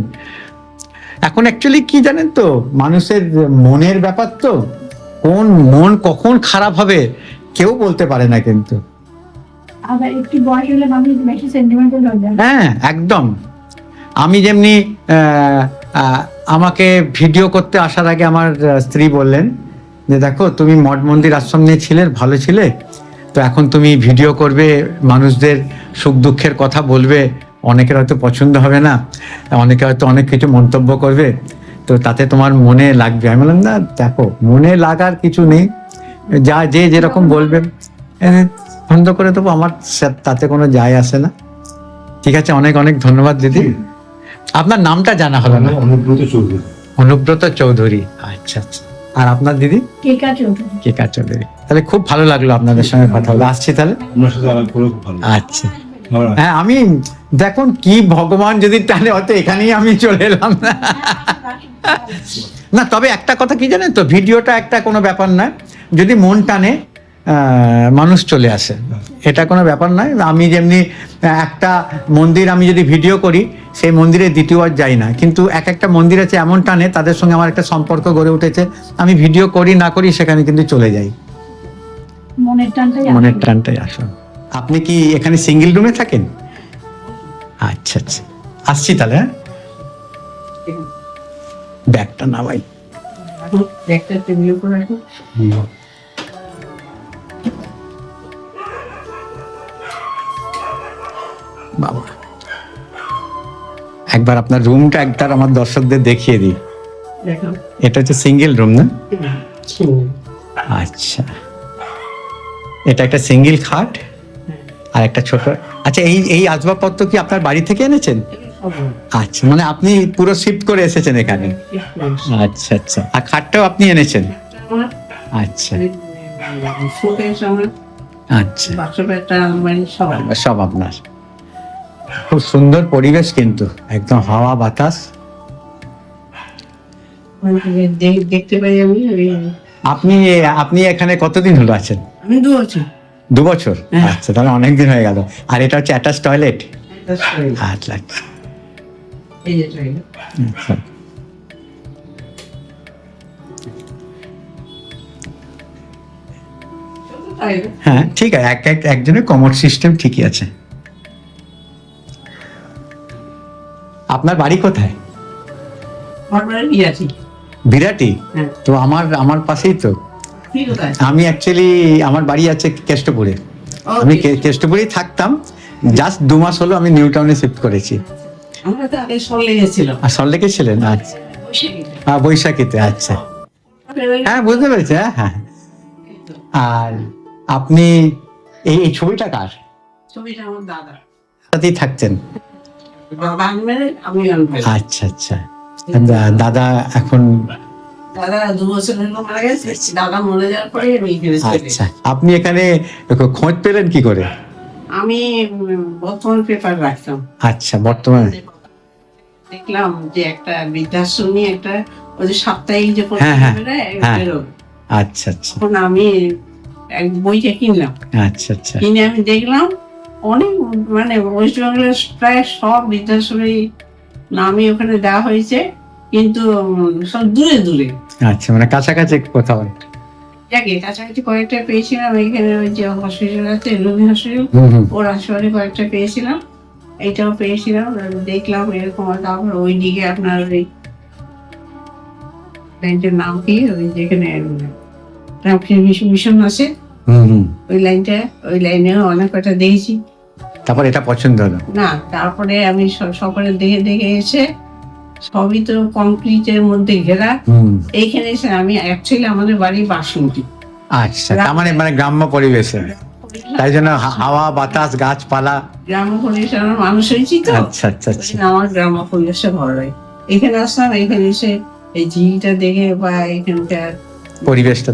Speaker 2: এখন অ্যাকচুয়ালি কি জানেন তো, মানুষের মনের ব্যাপার তো, কোন মন কখন খারাপ হবে কেউ বলতে পারে না, কিন্তু
Speaker 10: আবার একটু বয়স হলে মানুষ বেশি সেন্টিমেন্টাল হয়ে যায়।
Speaker 2: হ্যাঁ একদম। আমি যেমনি আমাকে ভিডিও করতে আসার আগে আমার স্ত্রী বললেন যে দেখো, তুমি মঠ মন্দির আশ্রম নিয়ে ছিলে, ভালো ছিলে, তো এখন তুমি ভিডিও করবে, মানুষদের সুখ দুঃখের কথা বলবে, অনেকের হয়তো পছন্দ হবে না, অনেকে হয়তো অনেক কিছু মন্তব্য করবে, তো তাতে তোমার মনে লাগবে। আমি বললাম না, দেখো মনে লাগার কিছু নেই, যে যেরকম বলবে বন্ধ করে দেবো, আমার তাতে কোনো যায় আসে না। ঠিক আছে, অনেক অনেক ধন্যবাদ দিদি। আপনার নামটা জানা হলো না? অনুব্রত চৌধুরী। আচ্ছা আচ্ছা, আর আপনার দিদি? কেকা চৌধুরী। তাহলে খুব ভালো লাগলো আপনাদের সঙ্গে কথা বলে। আসছি তাহলে। আচ্ছা হ্যাঁ, আমি দেখুন কি ভগবান যদি টানে হয়তো এখানেই আমি চলে এলাম। না, তবে একটা কথা কি জানেন তো, ভিডিওটা একটা কোনো ব্যাপার নয়, যদি মন টানে মানুষ চলে আসে, এটা কোনো ব্যাপার নয়। আমি যেমনি একটা মন্দির আমি যদি ভিডিও করি, সেই মন্দিরে দ্বিতীয়বার যাই না, কিন্তু একটা মন্দির আছে এমন টানে, তাদের সঙ্গে আমার একটা সম্পর্ক গড়ে উঠেছে, আমি ভিডিও করি না করি সেখানে কিন্তু চলে যাই, মনের টানটাই আসুন। আপনি কি এখানে সিঙ্গেল রুমে থাকেন? আচ্ছা আচ্ছা, আসছি তাহলে। হ্যাঁ, ব্যাগটা নামাই।
Speaker 4: একটা টেবিল উপর রাখো।
Speaker 2: বাবা, একবার আপনার রুমটা একবার আমার দর্শকদের দেখিয়ে দিই। এটা হচ্ছে সিঙ্গেল রুম না? আচ্ছা, এটা একটা সিঙ্গেল খাট আর একটা ছোট। আচ্ছা, এই আসবাবপত্র কি আপনার বাড়ি থেকে এনেছেন? আচ্ছা, মানে আপনি পুরো শিফট করে এসেছেন এখানে? আচ্ছা আচ্ছা। আর খাটটাও আপনি এনেছেন? আচ্ছা আচ্ছা, সব আপনার। খুব সুন্দর পরিবেশ কিন্তু, একদম হাওয়া বাতাস।
Speaker 4: দেখতে পাই আমি।
Speaker 2: আপনি এখানে কতদিন হলো আছেন?
Speaker 4: আমি 2 বছর।
Speaker 2: 2 বছর? আচ্ছা, তাহলে অনেকদিন হয়ে গেল। আর এটা হচ্ছে অ্যাটাচ টয়লেট? আচ্ছা।
Speaker 4: এই যে টয়লেট।
Speaker 2: আচ্ছা। হ্যাঁ ঠিক আছে, একজনের কমোড সিস্টেম ঠিকই আছে। আপনার বাড়ি কোথায়? বিরাটি? তো আমার পাশেই তো। আমি অ্যাকচুয়ালি আমার বাড়ি আছে কেষ্টপুরে। আমি কেষ্টপুরেই থাকতাম, জাস্ট 2 মাস হলো আমি নিউ টাউনে শিফট করেছি।
Speaker 4: আমরা তো আগে সল্লেকে ছিলাম।
Speaker 2: আর সল্লেকে ছিলেন? আচ্ছা, হ্যাঁ বৈশাখীতে। আচ্ছা হ্যাঁ, বুঝতে পেরেছি। হ্যাঁ। আর আপনি এই ছবিটা কার?
Speaker 4: ছবিটা আমার দাদা
Speaker 2: সাথেই থাকতেন? আচ্ছা আচ্ছা। দাদা এখন?
Speaker 4: দাদা 2 বছর হলো মারা গেছে। দাদা মরে যাওয়ার পরে আমি এখানে চলে এসেছি।
Speaker 2: আচ্ছা, আপনি এখানে খোঁজ পেলেন কি করে?
Speaker 4: আমি বর্তমান পেপার রাখতাম।
Speaker 2: আচ্ছা, বর্তমানে
Speaker 4: দেখলাম যে একটা বৃদ্ধাশ্রম নিয়ে একটা ওই যে সাপ্তাহিক যে
Speaker 2: আচ্ছা আচ্ছা।
Speaker 4: তখন আমি এক বইটা কিনলাম।
Speaker 2: আচ্ছা আচ্ছা।
Speaker 4: কিনে আমি দেখলাম অনেক, মানে ওয়েস্ট বেঙ্গলের প্রায় সব বৃদ্ধাশ্রমের নামই ওখানে দেওয়া হয়েছে, কিন্তু সব দূরে দূরে।
Speaker 2: আচ্ছা, মানে কাছাকাছি কোথাও?
Speaker 4: যাকে কাছাকাছি কয়েকটা পেয়েছিলাম। এখানে ওই যে হসপিটাল আছে, রবি হসপিটাল, ওর আশেপাশে কয়েকটা পেয়েছিলাম, এইটাও পেয়েছিলাম। দেখলাম এরকম। তারপর ওই দিকে আপনার ওই লাইনটার নাম কি, ওই যেখানে রামকৃষ্ণ মিশন আছে ওই লাইনটা, ওই লাইনেও অনেক কটা দেখেছি।
Speaker 2: তারপর এটা পছন্দ হলো
Speaker 4: না, তারপরে আমি সকলে দেখে দেখে এসে, সবই তো কংক্রিটের মধ্যে ঘেরা, এইখানে এসে আমি অ্যাকচুয়ালি আমাদের বাড়ি বাসন্তী।
Speaker 2: আচ্ছা, তার মানে গ্রাম্য পরিবেশে, তাই জন্য হাওয়া বাতাস গাছপালা,
Speaker 4: গ্রাম্য পরিবেশে আমার মানুষ হয়েছি তো।
Speaker 2: আচ্ছা আচ্ছা আচ্ছা।
Speaker 4: আমার গ্রাম্য পরিবেশে ভালো লাগে। এখানে আসলাম, এখানে এসে এই ঝিলটা দেখে বা এখানকার
Speaker 2: পরিবেশটা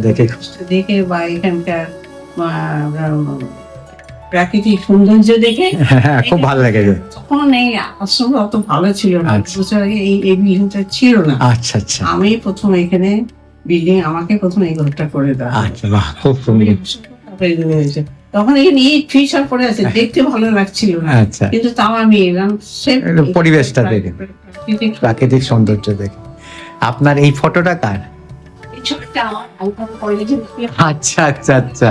Speaker 2: দেখে
Speaker 4: বা এখানকার প্রাকৃতিক সৌন্দর্য দেখে
Speaker 2: খুব ভালো লেগেছে।
Speaker 4: তখন এই আশ্রম অত ভালো ছিল না, বছর আগে এই বিল্ডিংটা ছিল না।
Speaker 2: আচ্ছা আচ্ছা।
Speaker 4: আমি প্রথম এখানে বিল্ডিং, আমাকে প্রথম এই ঘরটা করে দেওয়া।
Speaker 2: আচ্ছা, বাহ, খুব সুন্দর।
Speaker 4: তখন এখানে ইট ফিসার পড়ে আছে, দেখতে ভালো লাগছিল না।
Speaker 2: আচ্ছা,
Speaker 4: কিন্তু তাও আমি এলাম
Speaker 2: পরিবেশটা দেখে, প্রাকৃতিক সৌন্দর্য দেখে। আপনার এই ফটোটা কার?
Speaker 4: এই ছবিটা আমার, আমি কলেজে।
Speaker 2: আচ্ছা আচ্ছা আচ্ছা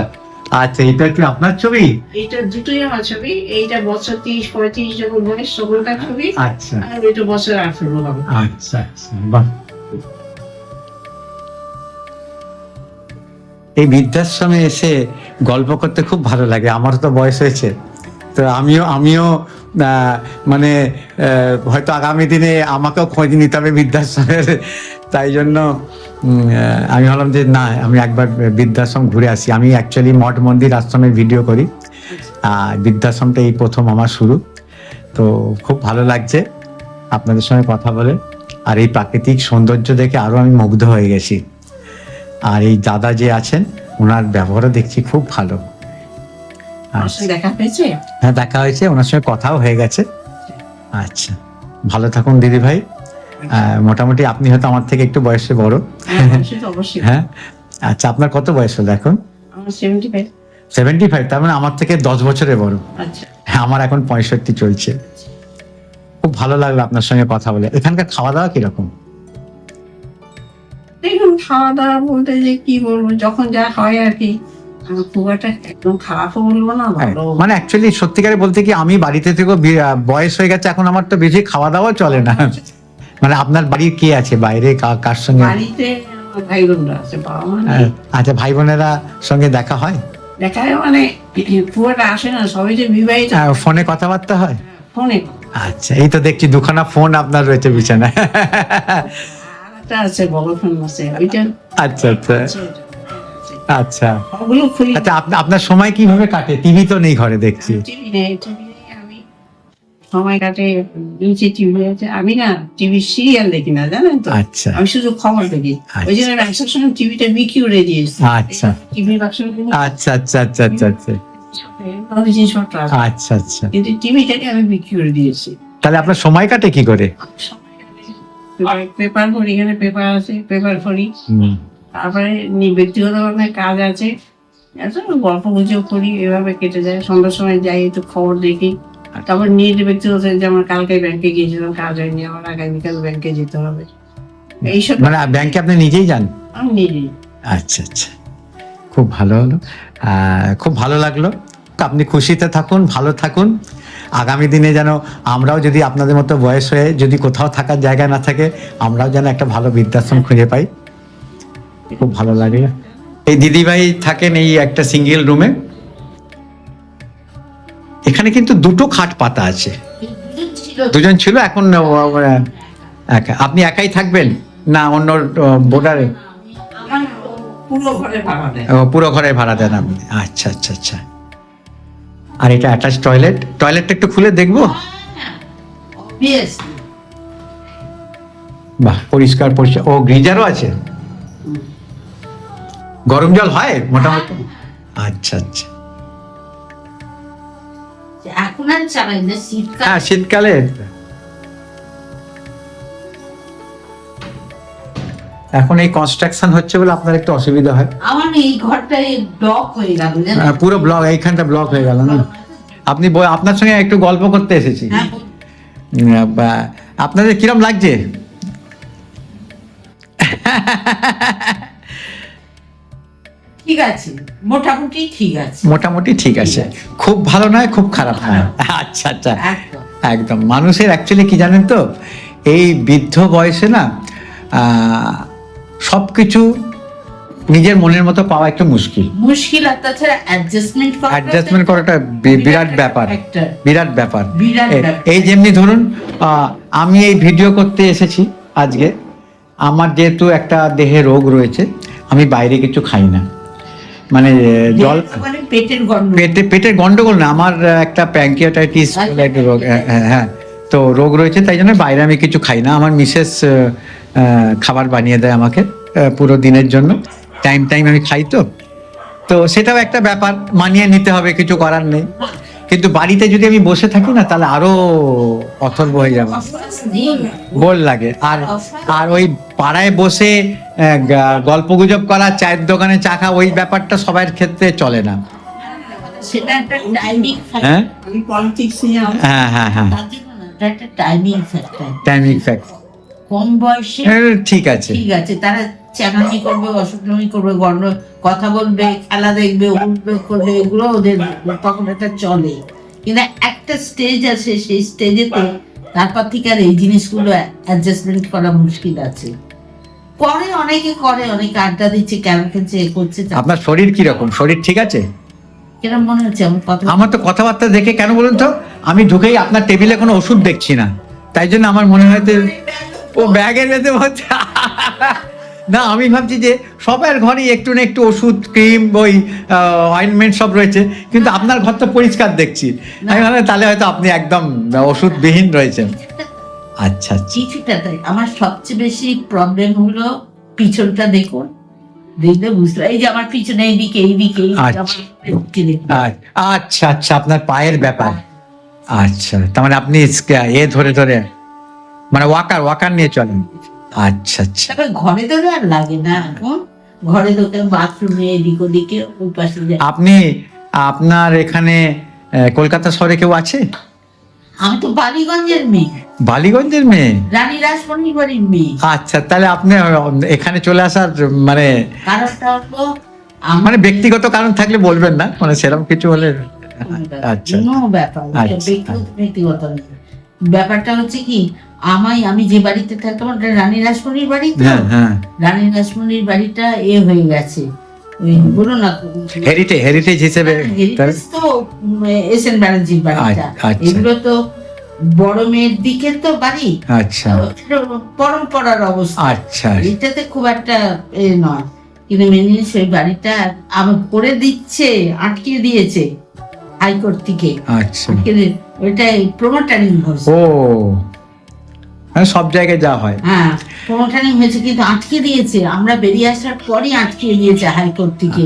Speaker 2: আচ্ছা, এটা কি আপনার ছবি?
Speaker 4: এইটা দুটোই আমার ছবি। এইটা বছর 30-35 যখন বয়স তখনকার ছবি।
Speaker 2: আচ্ছা।
Speaker 4: আর এটা বছর 18 হবে।
Speaker 2: আচ্ছা আচ্ছা, বাহ। এই বৃদ্ধাশ্রমে এসে গল্প করতে খুব ভালো লাগে। আমারও তো বয়স হয়েছে, তো আমিও মানে হয়তো আগামী দিনে আমাকেও খোঁজ নিতে হবে বৃদ্ধাশ্রমের। তাই জন্য আমি ভাবলাম যে না, আমি একবার বৃদ্ধাশ্রম ঘুরে আসি। আমি অ্যাকচুয়ালি মঠ মন্দির আশ্রমের ভিডিও করি, আর বৃদ্ধাশ্রমটা এই প্রথম আমার শুরু। তো খুব ভালো লাগছে আপনাদের সঙ্গে কথা বলে, আর এই প্রাকৃতিক সৌন্দর্য দেখে আরো আমি মুগ্ধ হয়ে গেছি। আর এই দাদা যে আছেন, ওনার ব্যবহারও দেখছি খুব ভালো।
Speaker 4: দেখা হয়েছে?
Speaker 2: হ্যাঁ, দেখা হয়েছে, ওনার সঙ্গে কথাও হয়ে গেছে। আচ্ছা, ভালো থাকুন দিদি ভাই। মোটামুটি আপনি হয়তো আমার থেকে একটু বয়সে বড়। হ্যাঁ, আচ্ছা, আপনার কত বয়স হলো এখন? 75। তার মানে আমার থেকে 10 বছরের বড়। হ্যাঁ, আমার এখন 65 চলছে। খুব ভালো লাগলো আপনার সঙ্গে কথা বলে। এখানকার খাওয়া দাওয়া কিরকম?
Speaker 4: দেখুন, খাওয়া দাওয়া বলতে যে কি বলবো, যখন যা হয় আর কি, খুব একটা একদম খারাপও বলবো না, ভালো।
Speaker 2: মানে অ্যাকচুয়ালি সত্যিকারে বলতে কি, আমি বাড়িতে থেকে বয়স হয়ে গেছে এখন, আমার তো বেশি খাওয়া দাওয়া চলে না। মানে আপনার বাড়ির কে আছে বাইরে, কার সঙ্গে?
Speaker 4: বাড়িতে ভাই বোনরা আছে, বাবা মা।
Speaker 2: আচ্ছা, ভাই বোনেরা সঙ্গে দেখা হয়?
Speaker 4: দেখা হয় মানে খুব একটা আসে না, সবাই যে বিবাহিত।
Speaker 2: ফোনে কথাবার্তা হয়?
Speaker 4: ফোনে।
Speaker 2: আচ্ছা, এই তো দেখছি 2খানা ফোন আপনার রয়েছে বিছানায়।
Speaker 4: আছে বড় ফোন আছে ওইটা।
Speaker 2: আচ্ছা আচ্ছা আচ্ছা
Speaker 4: ওগুলো খুলি।
Speaker 2: আচ্ছা, আপনার সময় কিভাবে কাটে? টিভি তো নেই ঘরে দেখছি।
Speaker 4: টিভি নেই, আমি সময় কাটে নিচে টিভি আছে। আমি না টিভি সিরিয়াল দেখি না, জানেন তো।
Speaker 2: আচ্ছা
Speaker 4: আমি শুধু খবর দেখি। ওই জন্য একটার সময় টিভিটা বিক্রি করে দিয়েছি।
Speaker 2: আচ্ছা
Speaker 4: টিভি বাক্স
Speaker 2: আচ্ছা আচ্ছা আচ্ছা আচ্ছা আচ্ছা
Speaker 4: অনেক জিনিসপত্র আছে,
Speaker 2: আচ্ছা আচ্ছা।
Speaker 4: কিন্তু টিভিটাকে আমি বিক্রি করে দিয়েছি।
Speaker 2: তাহলে আপনার সময় কাটে কি করে?
Speaker 4: পেপার পড়ি, এখানে পেপার আছে, পেপার পড়ি। তারপরে ব্যক্তিগত অনেক কাজ আছে, গল্প গুজব করি, এভাবে কেটে যায়। সন্ধ্যার সময় যাই একটু খবর দেখি। তারপর নিজের ব্যক্তিগত, যেমন কালকে ব্যাংকে গিয়েছিলাম, কাজ হয়নি আমার, আগামীকাল ব্যাংকে যেতে হবে, এইসব।
Speaker 2: মানে ব্যাংকে আপনি নিজেই যান?
Speaker 4: আমি নিজেই।
Speaker 2: আচ্ছা আচ্ছা, খুব ভালো হলো, খুব ভালো লাগলো। আপনি খুশিতে থাকুন, ভালো থাকুন। আগামী দিনে যেন আমরাও, যদি আপনাদের মতো বয়স হয়ে যদি কোথাও থাকার জায়গা না থাকে, আমরাও যেন একটা ভালো বৃদ্ধাশ্রম খুঁজে পাই। খুব ভালো লাগে। এই দিদিভাই থাকেন এই একটা সিঙ্গেল রুমে। এখানে কিন্তু দুটো খাট পাতা আছে। দুজন ছিল, এখন একা। আপনি একাই থাকবেন না অন্য বোর্ডারে?
Speaker 4: পুরো ঘরে ভাড়া দেয়।
Speaker 2: পুরো ঘরে ভাড়া দেন আপনি? আচ্ছা আচ্ছা আচ্ছা। আর এটা অ্যাটাচ টয়লেট? টয়লেটটা একটু খুলে দেখবো? বাহ, পরিষ্কার পরিষ্কার। ও, গিজারও আছে? গরম জল হয় মোটামুটি? আচ্ছা আচ্ছা।
Speaker 8: এখন আর চালাই না, শীতকাল।
Speaker 2: হ্যাঁ, শীতকালে। এখন এই কনস্ট্রাকশন হচ্ছে বলে আপনার একটু অসুবিধা হয়।
Speaker 8: আমার এই ঘরটাই ব্লক হয়ে গেল,
Speaker 2: পুরো ব্লক, এইখানটা ব্লক হয়ে গেল না? আপনি আপনার সঙ্গে একটু গল্প করতে এসেছি। আপনাদের কিরম লাগছে?
Speaker 8: ঠিক আছে, মোটামুটি ঠিক আছে।
Speaker 2: মোটামুটি ঠিক আছে, খুব ভালো নয়, খুব খারাপ নয়। আচ্ছা আচ্ছা, একদম। মানুষের অ্যাকচুয়ালি কি জানেন তো, এই বৃদ্ধ বয়সে না সবকিছু নিজের মনের মতো পাওয়া একটু মুশকিল।
Speaker 8: আর তাছাড়া
Speaker 2: অ্যাডজাস্টমেন্ট করাটা বিরাট ব্যাপার, বিরাট ব্যাপার। এই যেমনি ধরুন, আমি এই ভিডিও করতে এসেছি আজকে। আমার যেহেতু একটা দেহে রোগ রয়েছে, আমি বাইরে কিছু খাই না। মানে জল, পেটের গন্ডগোল না, আমার একটা প্যাঙ্কিয়াটাইটিস বলে একটা রোগ, হ্যাঁ, তো রোগ রয়েছে, তাই জন্য বাইরে আমি কিছু খাই না। আমার মিসেস খাবার বানিয়ে দেয় আমাকে পুরো দিনের জন্য, টাইম টাইম আমি খাই। তো সেটাও একটা ব্যাপার, মানিয়ে নিতে হবে, কিছু করার নেই। কিন্তু বাড়িতে যদি আমি বসে থাকি না, তাহলে আরো অথর্ব হয়ে যাবে, বোর লাগে। আর ওই পাড়ায় বসে গল্প গুজব করা, চায়ের দোকানে চা খাওয়া, ওই ব্যাপারটা সবার ক্ষেত্রে চলে না।
Speaker 8: সেটা একটা টাইমিং ফ্যাক্টর।
Speaker 2: হ্যাঁ
Speaker 4: আমি পলিটিক্সে
Speaker 2: হ্যাঁ হ্যাঁ হ্যাঁ,
Speaker 8: একটা টাইমিং ফ্যাক্টর।
Speaker 2: Timing factor.
Speaker 8: কম বয়সে
Speaker 2: ঠিক আছে,
Speaker 8: ঠিক আছে, তারা চ্যানামি করবে, অসুখমি করবে, গণ্ড কথা বলবে, খেলা দেখবে, উঠবে করবে, এগুলো ওদের তখন এটা চলে। কিন্তু একটা স্টেজ আছে, সেই স্টেজেতে তারপর থেকে আর এই জিনিসগুলো অ্যাডজাস্টমেন্ট করা মুশকিল আছে। করে অনেকে, অনেকে আড্ডা দিচ্ছে, কেন খেলছে, এ করছে।
Speaker 2: আপনার শরীর কিরকম? শরীর ঠিক আছে?
Speaker 8: কিরকম মনে হচ্ছে আমার কথা?
Speaker 2: আমার তো কথাবার্তা দেখে, কেন বলুন তো, আমি ঢুকেই আপনার টেবিলে কোনো ওষুধ দেখছি না, তাই জন্য আমার মনে হয় ও ব্যাগের ভেতরে হচ্ছে। না, আমি ভাবছি যে সবার ঘরেই একটু না একটু ওষুধ, ক্রিম, ওই অয়েন্টমেন্ট সব রয়েছে, কিন্তু আপনার ঘর তো পরিষ্কার দেখছি। আমি ভাবলাম তাহলে হয়তো আপনি একদম ওষুধবিহীন রয়েছেন। আচ্ছা আচ্ছা।
Speaker 8: কিছুটা তাই। আমার সবচেয়ে বেশি প্রবলেম হলো পিছনটা, দেখুন, দেখলে বুঝতে, এই যে আমার পিছনে এইদিকে
Speaker 2: আচ্ছা আচ্ছা, আপনার পায়ের ব্যাপার। আচ্ছা, তার মানে আপনি ধরে ধরে, মানে ওয়াকার নিয়ে চলেন? আচ্ছা আচ্ছা।
Speaker 8: তবে ঘরে তো আর লাগে না, এখন ঘরে তো বাথরুমে এদিক ওদিকে ওই পাশে।
Speaker 2: আপনি, আপনার এখানে কলকাতা শহরে কেউ আছে?
Speaker 8: আমি তো বালিগঞ্জের মেয়ে।
Speaker 2: বালিগঞ্জের মেয়ে?
Speaker 8: রানী রাসমণির বাড়ির মেয়ে।
Speaker 2: আচ্ছা, তাহলে আপনি এখানে চলে আসার মানে
Speaker 8: কারণটা হলো,
Speaker 2: মানে ব্যক্তিগত কারণ থাকলে বলবেন না, মানে সেরকম কিছু হলে? আচ্ছা,
Speaker 8: ব্যাপার ব্যক্তিগত ব্যাপারটা হচ্ছে কি, আমি যে বাড়িতে থাকতাম ওটা রানী রাসমণির বাড়ি। রানী রাসমণির বাড়িটা হয়ে গেছে, ওই বলো না,
Speaker 2: হেরিটেজ হিসেবে
Speaker 8: তো এস এন ব্যানার্জির বাড়িটা। এগুলো তো বড় মেয়ের দিকে তো বাড়ি।
Speaker 2: আচ্ছা,
Speaker 8: পরম্পরার অবস্থা।
Speaker 2: আচ্ছা,
Speaker 8: এটাতে খুব একটা নয়। কিন্তু মেন জিনিস ওই বাড়িটা আমার করে দিচ্ছে, আটকে দিয়েছে হাইকোর্ট থেকে।
Speaker 2: আচ্ছা,
Speaker 8: ওইটাই প্রমোটারিং হয়েছে।
Speaker 2: ও মানে সব জায়গায় যা হয়।
Speaker 8: হ্যাঁ, প্রমোটারিং হয়েছে কিন্তু আটকে দিয়েছে। আমরা বেরিয়ে আসার পরই আটকে দিয়েছে হাইকোর্ট থেকে।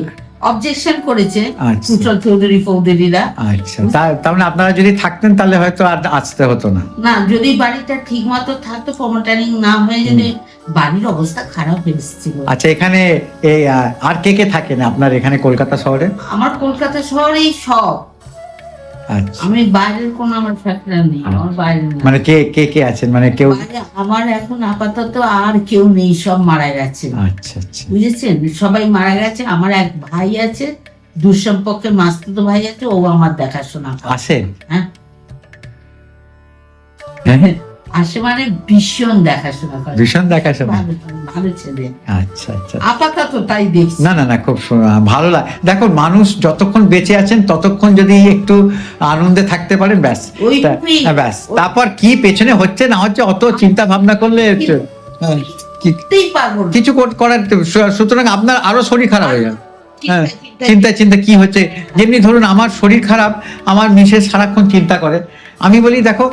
Speaker 8: অবজেকশন করেছে
Speaker 2: আচ্ছা।
Speaker 8: কুশল চৌধুরী ফৌজদারিরা।
Speaker 2: আচ্ছা, তার মানে আপনারা যদি থাকতেন তাহলে হয়তো আর আসতে হতো না।
Speaker 8: না, যদি বাড়িটা ঠিক মতো থাকতো, প্রমোটারিং না হয়ে যদি বাড়ির অবস্থা খারাপ হয়েছিল।
Speaker 2: আচ্ছা, এখানে এই আর কে কে থাকেন আপনার এখানে কলকাতা শহরে?
Speaker 8: আমার কলকাতা শহরেই সব।
Speaker 2: আচ্ছা,
Speaker 8: আমি বাইরের কোনো আমার ফ্যাক্টর নেই, আমার বাইরে না।
Speaker 2: মানে কে আছেন, মানে কেউ?
Speaker 8: বাইরে আমার এখন আপাতত আর কেউ নেই, সব মারা গেছে।
Speaker 2: আচ্ছা আচ্ছা,
Speaker 8: বুঝেছেন, সবাই মারা গেছে। আমার এক ভাই আছে, দুঃসম্পর্কের মাস্তুতো ভাই আছে, ও আমার দেখাশোনা করে।
Speaker 2: আসে?
Speaker 8: হ্যাঁ,
Speaker 2: হ্যাঁ,
Speaker 8: আসে মানে ভীষণ দেখাশোনা করে।
Speaker 2: ভীষণ দেখাশোনা।
Speaker 8: ভালো ছেলে।
Speaker 2: আচ্ছা আচ্ছা,
Speaker 8: আপাতত তাই দেখছি।
Speaker 2: না না না, খুব ভালো লাগে। দেখো, মানুষ যতক্ষণ বেঁচে আছেন ততক্ষণ যদি একটু আনন্দে থাকতে পারেন, ব্যাস
Speaker 8: ওইটুকুই।
Speaker 2: ব্যাস। তারপর কি পেছনে হচ্ছে না হচ্ছে অত চিন্তা ভাবনা করলে হ্যাঁ,
Speaker 8: দেখতেই পারবো না।
Speaker 2: কিছু করার, সুতরাং আপনার আরো শরীর খারাপ হয়ে যাবে। হ্যাঁ,
Speaker 8: চিন্তা
Speaker 2: চিন্তা কি হচ্ছে। যেমনি ধরুন আমার শরীর খারাপ, আমার মিসেস সারাক্ষণ চিন্তা করে। আমি বলি দেখো,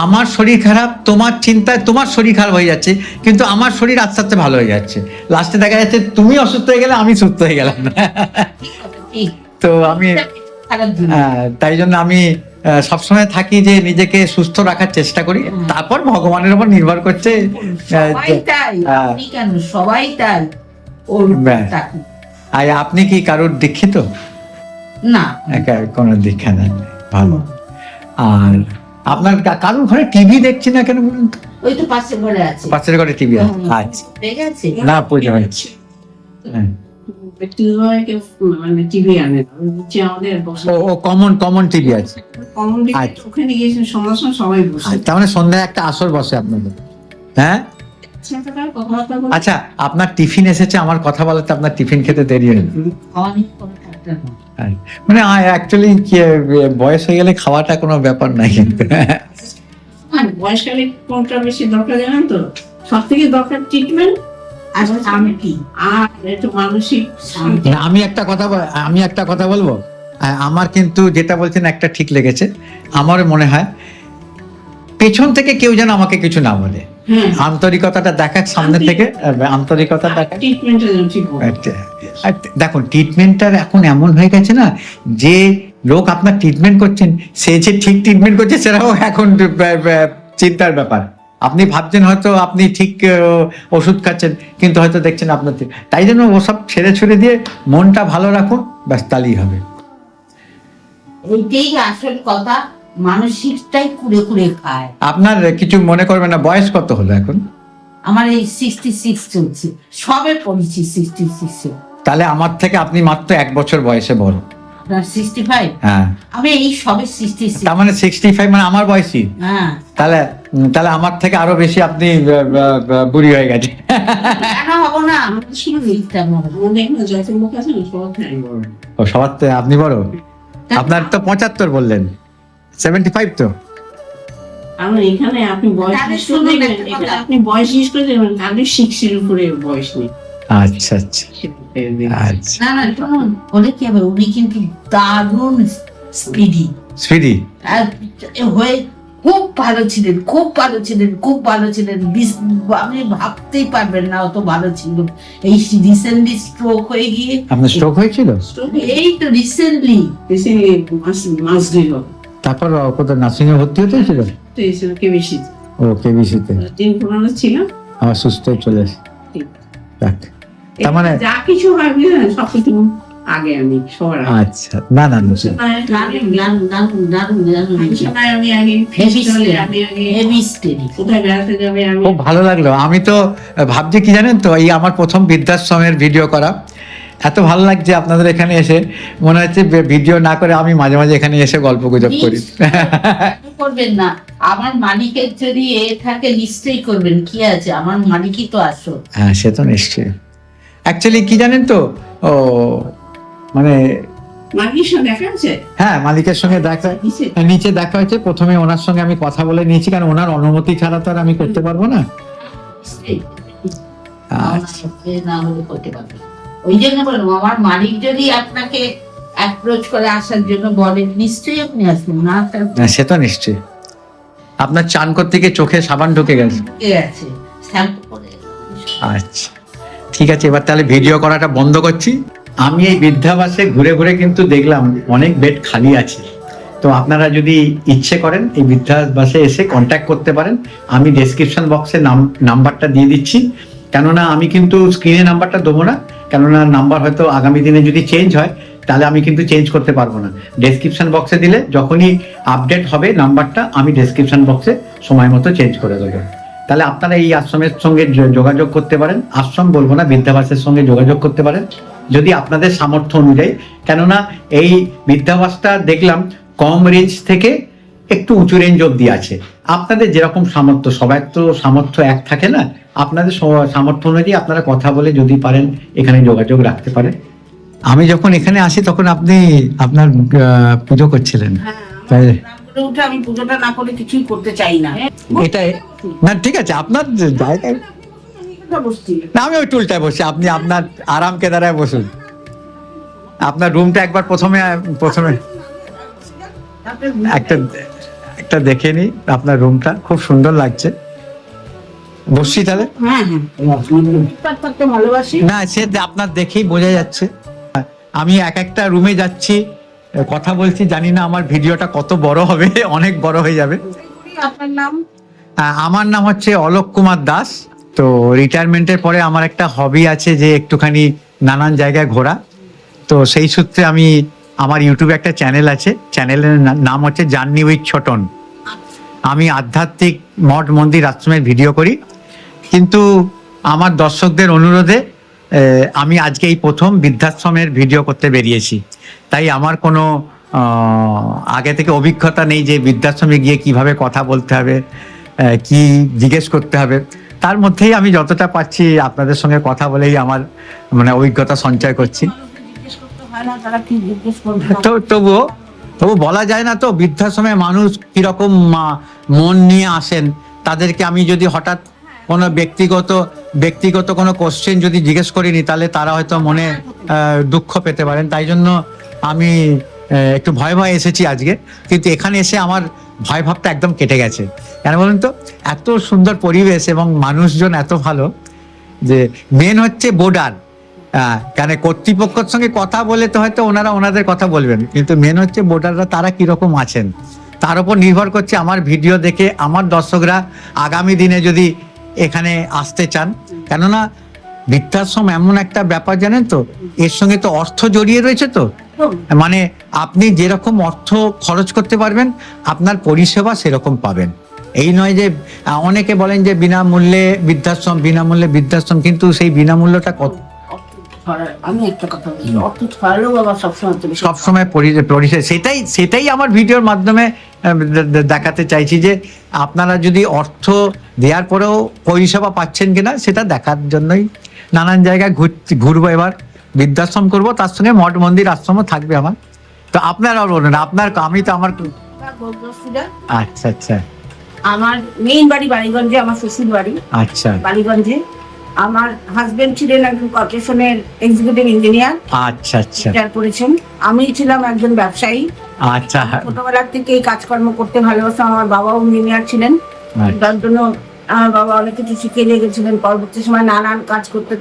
Speaker 2: আমার শরীর খারাপ, তোমার চিন্তায় তোমার শরীর খারাপ হয়ে যাচ্ছে, কিন্তু আমার শরীর আস্তে আস্তে ভালো হয়ে যাচ্ছে। লাস্টে দেখা যাচ্ছে তুমি অসুস্থ হয়ে গেলে আমি সুস্থ হয়ে গেলাম না। তো আমি
Speaker 8: খারাপ জিনিস।
Speaker 2: তাই জন্য আমি সবসময় থাকি যে নিজেকে সুস্থ রাখার চেষ্টা করি, তারপর ভগবানের উপর নির্ভর করছে।
Speaker 8: সবাই তাই, আপনি কেন, সবাই তাই। ওর
Speaker 2: ব্যাস।
Speaker 8: তাকে।
Speaker 2: আর আপনি কি কারোর দীক্ষিত?
Speaker 8: না,
Speaker 2: কোনো দীক্ষা নেই, ভালো। আর আপনার কারোর ঘরে টিভি দেখছি না কেন বলুন তো?
Speaker 8: ওই তো পাশের ঘরে আছে।
Speaker 2: পাশের ঘরে টিভি আছে? আচ্ছা,
Speaker 8: ঠিক আছে।
Speaker 2: না পুজো হচ্ছে। হ্যাঁ।
Speaker 4: মানে টিভি আনে না, নিচে আমাদের
Speaker 2: ও কমন টিভি আছে।
Speaker 4: কমন
Speaker 2: আচ্ছা।
Speaker 4: ওখানে গিয়েছেন সন্ধ্যার সময় সবাই বসে।
Speaker 2: তার মানে সন্ধ্যায় একটা আসর বসে আপনাদের? হ্যাঁ।
Speaker 4: কথাবার্তা বলে।
Speaker 2: আচ্ছা, আপনার টিফিন এসেছে, আমার কথা বলাতে আপনার টিফিন খেতে দেরি হয়ে যাবে।
Speaker 8: অনেক কোনো factor না।
Speaker 2: মানে অ্যাকচুয়ালি বয়স হয়ে গেলে খাওয়াটা কোনো ব্যাপার নাই কিন্তু।
Speaker 4: আর বয়সকালে কোনটা বেশি দরকার জানেন তো? সব থেকে দরকার ট্রিটমেন্ট আর শান্তি, আর একটু মানসিক শান্তি।
Speaker 2: আমি একটা কথা বলবো। আমার কিন্তু যেটা বলছেন একটা ঠিক লেগেছে। আমার মনে হয় পেছন থেকে কেউ যেন আমাকে কিছু না বলে,
Speaker 4: হ্যাঁ,
Speaker 2: আন্তরিকতাটা দেখাক সামনে থেকে, আন্তরিকতা দেখাক।
Speaker 4: ট্রিটমেন্টটা যেন ঠিক হয়।
Speaker 2: আর দেখুন, ট্রিটমেন্টটার এখন এমন হয়ে গেছে না, যে লোক আপনার ট্রিটমেন্ট করছেন সে যে ঠিক ট্রিটমেন্ট করছে সেটাও এখন চিন্তার ব্যাপার। আপনি ভাবছেন হয়তো আপনি ঠিক ওষুধ খাচ্ছেন, কিন্তু হয়তো দেখছেন আপনার তাই জন্য ওসব ছেড়ে ছুড়ে দিয়ে মনটা ভালো রাখুন, ব্যাস তাহলেই হবে।
Speaker 8: এইটাই আসল কথা, মানসিকটাই কুড়ে কুড়ে খায়।
Speaker 2: আপনার কিছু মনে করবেন না, বয়স কত হলো এখন?
Speaker 8: আমার এই 66 চলছে, সবে পড়েছি 66।
Speaker 2: তাহলে আমার থেকে আপনি মাত্র 1 বছর বয়সে বড়।
Speaker 8: আপনার 65?
Speaker 2: হ্যাঁ,
Speaker 8: আমি এই সবে 66।
Speaker 2: তার মানে 65 মানে আমার বয়সী।
Speaker 8: হ্যাঁ,
Speaker 2: তাহলে আমার থেকে আরো বেশি আপনি বুড়ি হয়ে গেছে।
Speaker 8: কেন হবো না?
Speaker 4: আমাদের সময় আমাদের এখানে যত লোক আছে না সবার থেকে আমি বড়।
Speaker 2: ও, সবার থেকে আপনি বড়? আপনার তো 75 বললেন, 75 তো?
Speaker 4: আমরা এখানে আপনি বয়স
Speaker 8: তাহলে
Speaker 4: জিজ্ঞেস
Speaker 8: শুনুন
Speaker 4: করে দেখবেন,
Speaker 8: একটা কথা।
Speaker 4: এখানে আপনি বয়স জিজ্ঞেস করে দেখবেন, তাহলে 60 এর উপরে বয়স নেই।
Speaker 2: আচ্ছা আচ্ছা আচ্ছা।
Speaker 8: না না, শুনুন, বলে কি হবে, উনি কিন্তু দারুণ স্পিডি
Speaker 2: স্পিডি
Speaker 8: হয়ে খুব ভালো ছিলেন, খুব ভালো ছিলেন, খুব ভালো ছিলেন। আপনি ভাবতেই পারবেন না অত ভালো ছিল। এই রিসেন্টলি স্ট্রোক হয়ে গিয়ে,
Speaker 2: আপনার স্ট্রোক হয়েছিল?
Speaker 8: এই তো রিসেন্টলি
Speaker 4: মাস দিল
Speaker 2: তারপর কোথাও নার্সিং এ ভর্তি হতে হয়েছিল?
Speaker 4: তো এসে বেশি
Speaker 2: ও, কেবিসিতে।
Speaker 4: 3-4 ছিলাম।
Speaker 2: আমার সুস্থ হয়ে চলে এসে। যাক, তার মানে
Speaker 4: যা কিছু হয় বুঝলেন, সবকিছু আগে আমি সবার আগে।
Speaker 2: আচ্ছা, না না না,
Speaker 4: আমি আগে ফেস্টিভ্যালে আমি আগে কোথায় বেড়াতে যাবে আমি।
Speaker 2: খুব ভালো লাগলো। আমি তো ভাবছি কি জানেন তো, এই আমার প্রথম বৃদ্ধাশ্রমের ভিডিও করা, এত ভালো লাগছে আপনাদের এখানে এসে। মনে হচ্ছে ভিডিও না করে আমি মাঝে মাঝে এখানে এসে গল্প গুজব করি।
Speaker 8: করবেন না, আমার মালিকের যদি এ থাকে নিশ্চয়ই করবেন, কি আছে, আমার মালিকই তো আসো।
Speaker 2: হ্যাঁ, সে তো নিশ্চয়ই। অ্যাকচুয়ালি কি জানেন তো, ও মানে
Speaker 4: মালিকের সঙ্গে দেখা আছে।
Speaker 2: হ্যাঁ, মালিকের সঙ্গে নিচে দেখা হয়েছে। প্রথমে ওনার সঙ্গে আমি কথা বলে নিয়েছি, কারণ ওনার অনুমতি ছাড়া তো আর আমি করতে পারবো না।
Speaker 8: না হলে করতে পারবেন। ওই জন্য বললাম আমার মালিক যদি আপনাকে অ্যাপ্রোচ করে আসার জন্য বলেন, নিশ্চয়ই আপনি আসবেন না।
Speaker 2: সে তো নিশ্চয়ই। আপনার চান করতে গিয়ে চোখে সাবান ঢুকে গেছে?
Speaker 8: আছে শ্যাম্পু করে।
Speaker 2: আচ্ছা ঠিক আছে, এবার তাহলে ভিডিও করাটা বন্ধ করছি। আমি এই বৃদ্ধাবাসে ঘুরে ঘুরে কিন্তু দেখলাম অনেক বেড খালি আছে। তো আপনারা যদি ইচ্ছে করেন এই বৃদ্ধাবাসে এসে কন্ট্যাক্ট করতে পারেন। আমি ডেসক্রিপশন বক্সে নাম্বারটা দিয়ে দিচ্ছি, কেননা আমি কিন্তু স্ক্রিনে নাম্বারটা দেবো না, কেননা নাম্বার হয়তো আগামী দিনে যদি চেঞ্জ হয় তাহলে আমি কিন্তু চেঞ্জ করতে পারবো না। ডেসক্রিপশন বক্সে দিলে যখনই আপডেট হবে নাম্বারটা আমি ডেসক্রিপশন বক্সে সময় মতো চেঞ্জ করে দেবো। তাহলে আপনারা এই আশ্রমের সঙ্গে যোগাযোগ করতে পারেন, আশ্রম বলবো না, বৃদ্ধাবাসের সঙ্গে যোগাযোগ করতে পারেন যদি আপনাদের সামর্থ্য অনুযায়ী। কেননা এই বৃদ্ধাবাসটা দেখলাম কম রেঞ্জ থেকে একটু উঁচু রেঞ্জ অব্দি আছে। আপনাদের যেরকম সামর্থ্য, সবার তো সামর্থ্য এক থাকে না, আপনাদের সামর্থ্য অনুযায়ী আপনারা কথা বলে যদি পারেন এখানে যোগাযোগ রাখতে পারেন। আমি যখন এখানে আসি তখন আপনি আপনার পুজো করছিলেন। তাই
Speaker 8: উঠে আমি পুজোটা না করে কিছুই করতে চাই না।
Speaker 2: এটাই না, ঠিক আছে আপনার জায়গায় না, আমি ওই টুলটায় বসি, আপনি আপনার আরাম কেদারায় বসুন। আপনার রুমটা একবার প্রথমে একটা দেখে নি, আপনার রুমটা খুব সুন্দর লাগছে। বসছি তাহলে।
Speaker 8: হ্যাঁ ভালোবাসি
Speaker 2: না, সে আপনার দেখেই বোঝা যাচ্ছে। আমি এক একটা রুমে যাচ্ছি, কথা বলছি, জানি না আমার ভিডিওটা কত বড় হবে, অনেক বড় হয়ে যাবে।
Speaker 8: আপনার নাম?
Speaker 2: আমার নাম হচ্ছে অলোক কুমার দাস। তো রিটায়ারমেন্টের পরে আমার একটা হবি আছে যে একটুখানি নানান জায়গায় ঘোরা। তো সেই সূত্রে আমি আমার ইউটিউবে একটা চ্যানেল আছে, চ্যানেলের নাম হচ্ছে জার্নি উইথ ছোটন। আমি আধ্যাত্মিক মঠ মন্দির আশ্রমের ভিডিও করি, কিন্তু আমার দর্শকদের অনুরোধে আমি আজকে এই প্রথম বৃদ্ধাশ্রমের ভিডিও করতে বেরিয়েছি। তাই আমার কোনো আগে থেকে অভিজ্ঞতা নেই যে বৃদ্ধাশ্রমে গিয়ে কিভাবে কথা বলতে হবে, কি জিজ্ঞেস করতে হবে। তার মধ্যেই আমি যতটা পাচ্ছি আপনাদের সঙ্গে কথা বলেই আমার মানে অভিজ্ঞতা সঞ্চয় করছি। তবু বলা যায় না তো, বৃদ্ধাশ্রমে মানুষ কিরকম মন নিয়ে আসেন, তাদেরকে আমি যদি হঠাৎ কোনো ব্যক্তিগত কোনো কোশ্চেন যদি জিজ্ঞেস করিনি তাহলে তারা হয়তো মনে দুঃখ পেতে পারেন। তাই জন্য আমি একটু ভয় এসেছি আজকে, কিন্তু এখানে এসে আমার ভয় ভাবটা একদম কেটে গেছে। কেন বলুন তো, এত সুন্দর পরিবেশ এবং মানুষজন এত ভালো যে মেন হচ্ছে বর্ডার। কেন কর্তৃপক্ষের সঙ্গে কথা বলে তো হয়তো ওনারা ওনাদের কথা বলবেন, কিন্তু মেন হচ্ছে বর্ডাররা তারা কিরকম আছেন তার উপর নির্ভর করছে আমার ভিডিও দেখে আমার দর্শকরা আগামী দিনে যদি এখানে আসতে চান। কেননা বৃদ্ধাশ্রম এমন একটা ব্যাপার জানেন তো, এর সঙ্গে তো অর্থ জড়িয়ে রয়েছে। তো মানে আপনি যেরকম অর্থ খরচ করতে পারবেন আপনার পরিষেবা সেরকম পাবেন। এই নয় যে অনেকে বলেন যে বিনামূল্যে বৃদ্ধাশ্রম, কিন্তু সেই বিনামূল্যটা কত।
Speaker 8: আমি একটা কথা বলি, অর্থ ছড়ালেও আবার
Speaker 2: সবসময় পরিষেবা, সেটাই আমার ভিডিওর মাধ্যমে দেখাতে চাইছি যে আপনারা যদি অর্থ দেওয়ার পরেও পরিষেবা পাচ্ছেন কিনা সেটা দেখার জন্যই নানান জায়গায় ঘুরবো। এবার বৃদ্ধাশ্রম করব, তার সঙ্গে মঠ মন্দির আশ্রমও থাকবে আমার। তো আপনারা বলুন, আমি তো আমার আচ্ছা আচ্ছা,
Speaker 8: আমার মেইন বাড়ি বালিগঞ্জে, আমার শ্বশুর বাড়ি
Speaker 2: আচ্ছা
Speaker 8: বালিগঞ্জে। আমার হাজবেন্ড ছিলেন একজন কর্পোরেশনের এক্সিকিউটিভ ইঞ্জিনিয়ার।
Speaker 2: আচ্ছা আচ্ছা,
Speaker 8: রিটায়ার করেছেন। আমি ছিলাম একজন ব্যবসায়ী।
Speaker 2: আচ্ছা,
Speaker 8: ছোটবেলা থেকে এই কাজকর্ম করতে ভালোবাসতাম। আমার বাবাও ইঞ্জিনিয়ার ছিলেন, তার জন্য আমার বাবা অনেক কিছু শিখে নিয়ে গেছিলেন। পরবর্তী সময় নানান কাজ করতে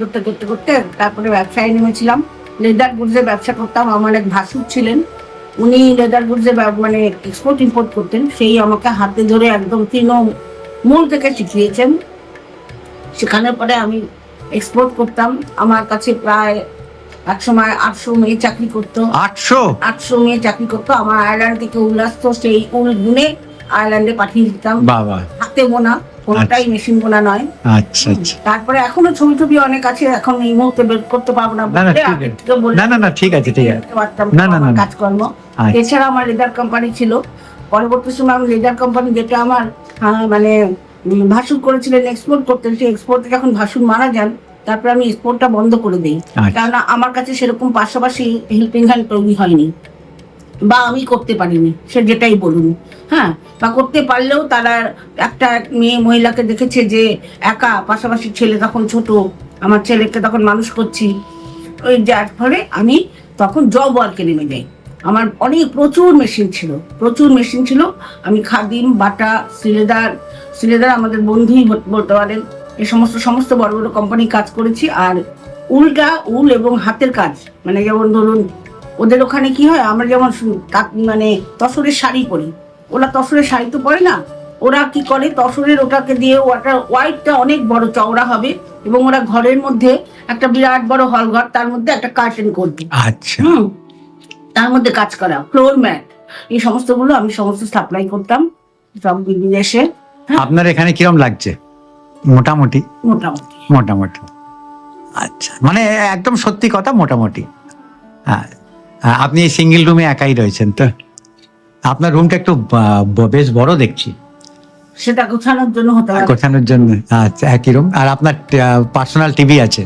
Speaker 8: তারপরে ব্যবসায় নেমেছিলাম। লেদার গুডসের ব্যবসা করতাম। আমার এক ভাসুর ছিলেন, উনি লেদার গুডসের মানে এক্সপোর্ট ইম্পোর্ট করতেন। সেই আমাকে হাতে ধরে একদম তৃণমূল থেকে শিখিয়েছেন। সেখানে পরে আমি এক্সপোর্ট করতাম। আমার কাছে প্রায় এক সময় 800 মেয়ে চাকরি করতো। 800 মেয়ে চাকরি করতো। আমার আয়ারল্যান্ড থেকে উল আসতো, সেই উল বুনে আয়ারল্যান্ডে পাঠিয়ে দিতাম।
Speaker 2: বাবা,
Speaker 8: হাতে বোনা, কোনটাই মেশিন বোনা নয়।
Speaker 2: আচ্ছা আচ্ছা।
Speaker 8: তারপরে এখনো ছবি অনেক আছে, এখন এই মুহূর্তে বের করতে পারবো না।
Speaker 2: না ঠিক আছে
Speaker 8: কাজকর্ম। এছাড়া আমার লেদার কোম্পানি ছিল। পরবর্তী সময় আমি লেদার কোম্পানি, যেটা আমার মানে ভাসুর করেছিলেন, এক্সপোর্ট করতেন, সেই এক্সপোর্টে যখন ভাসুর মারা যান তারপরে আমি এক্সপোর্টটা বন্ধ করে দিই। কেননা আমার কাছে সেরকম পাশাপাশি হেল্পিং হ্যান্ড তৈরি হয়নি, বা আমি করতে পারিনি, সে যেটাই বলুন। হ্যাঁ, বা করতে পারলেও তারা একটা মহিলাকে দেখেছে যে একা, পাশাপাশি ছেলে তখন ছোট, আমার ছেলেকে তখন মানুষ করছি,
Speaker 4: ওই যার ফলে আমি তখন জব ওয়ার্কে নেমে যাই। আমার অনেক প্রচুর মেশিন ছিল। আমি খাদিম, বাটা, সিলেদার আমাদের বন্ধুই বলতে পারেন, এই সমস্ত বড় বড় কোম্পানি কাজ করেছি। আর উল এবং হাতের কাজ, মানে যেমন ধরুন ওদের ওখানে কি হয়, আমরা যেমন মানে তসরের শাড়ি পরি, ওরা তসরের শাড়ি তো পরে না, ওরা কি করে তসরের ওটাকে দিয়ে ওয়াইটটা অনেক বড় চওড়া হবে এবং ওরা ঘরের মধ্যে একটা বিরাট বড় হল ঘর, তার মধ্যে একটা কার্টেন করবে,
Speaker 2: আচ্ছা,
Speaker 4: তার মধ্যে কাজ করা, ফ্লোর ম্যাট, এই সমস্তগুলো আমি সমস্ত সাপ্লাই করতাম সব বিদেশে।
Speaker 2: আপনার এখানে কিরম লাগছে? মোটামুটি
Speaker 4: মোটামুটি
Speaker 2: আচ্ছা, মানে একদম সত্যি কথা মোটামুটি। হ্যাঁ, আপনি এই সিঙ্গেল রুমে একাই রয়েছেন তো? আপনার রুমটা একটু বেশ বড় দেখছি।
Speaker 4: সেটা গোছানোর জন্য হতে পারে,
Speaker 2: গোছানোর জন্য। আচ্ছা, একই রুম। আর আপনার পার্সোনাল টিভি আছে?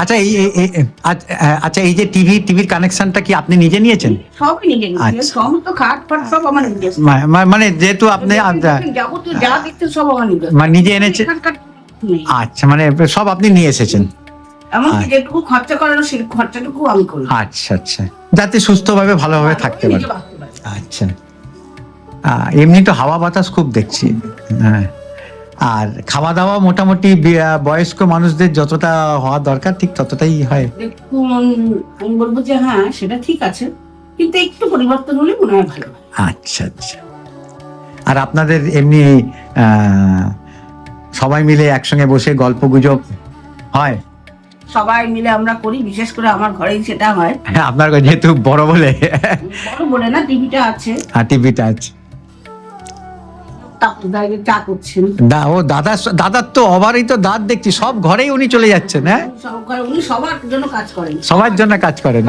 Speaker 2: আচ্ছা, আচ্ছা, এই যে টিভির কানেকশনটা কি আপনি নিজে নিয়েছেন?
Speaker 4: সবই নিজে
Speaker 2: আচ্ছা।
Speaker 4: সমস্ত খাট ফাট সব আমার নিজে,
Speaker 2: মানে যেহেতু আপনি
Speaker 4: যাবতীয় যা দেখতে সব আমার নিজে,
Speaker 2: মানে নিজে এনেছেন। আচ্ছা, মানে সব আপনি নিয়ে এসেছেন।
Speaker 4: এমনকি যেটুকু খরচা করানো সেই খরচাটুকু আমি করি।
Speaker 2: আচ্ছা আচ্ছা, যাতে সুস্থভাবে ভালোভাবে থাকতে পারে। আচ্ছা, এমনি তো হাওয়া বাতাস খুব দেখছি। হ্যাঁ, আর খাওয়া দাওয়া মোটামুটি বয়স্ক মানুষদের যতটা হওয়া দরকার ঠিক ততটাই হয়।
Speaker 4: দেখুন, আমি বলবো যে হ্যাঁ সেটা ঠিক আছে, কিন্তু একটু পরিবর্তন হলে মনে হয় ভালো।
Speaker 2: আচ্ছা আচ্ছা। আর আপনাদের এমনি সবাই মিলে একসঙ্গে বসে গল্প গুজব হয়?
Speaker 4: সবাই মিলে আমরা করি, বিশেষ করে আমার ঘরেই সেটা হয়।
Speaker 2: আপনার যেহেতু বড় বলে
Speaker 4: না, টিভিটা আছে।
Speaker 2: হ্যাঁ, টিভিটা আছে।
Speaker 4: চা করছেন
Speaker 2: দাদার তো অবারই তো দাঁত দেখছি, সব ঘরেই উনি চলে যাচ্ছেন। হ্যাঁ,
Speaker 4: উনি সবার জন্য কাজ করেন,
Speaker 2: সবার জন্য কাজ করেন।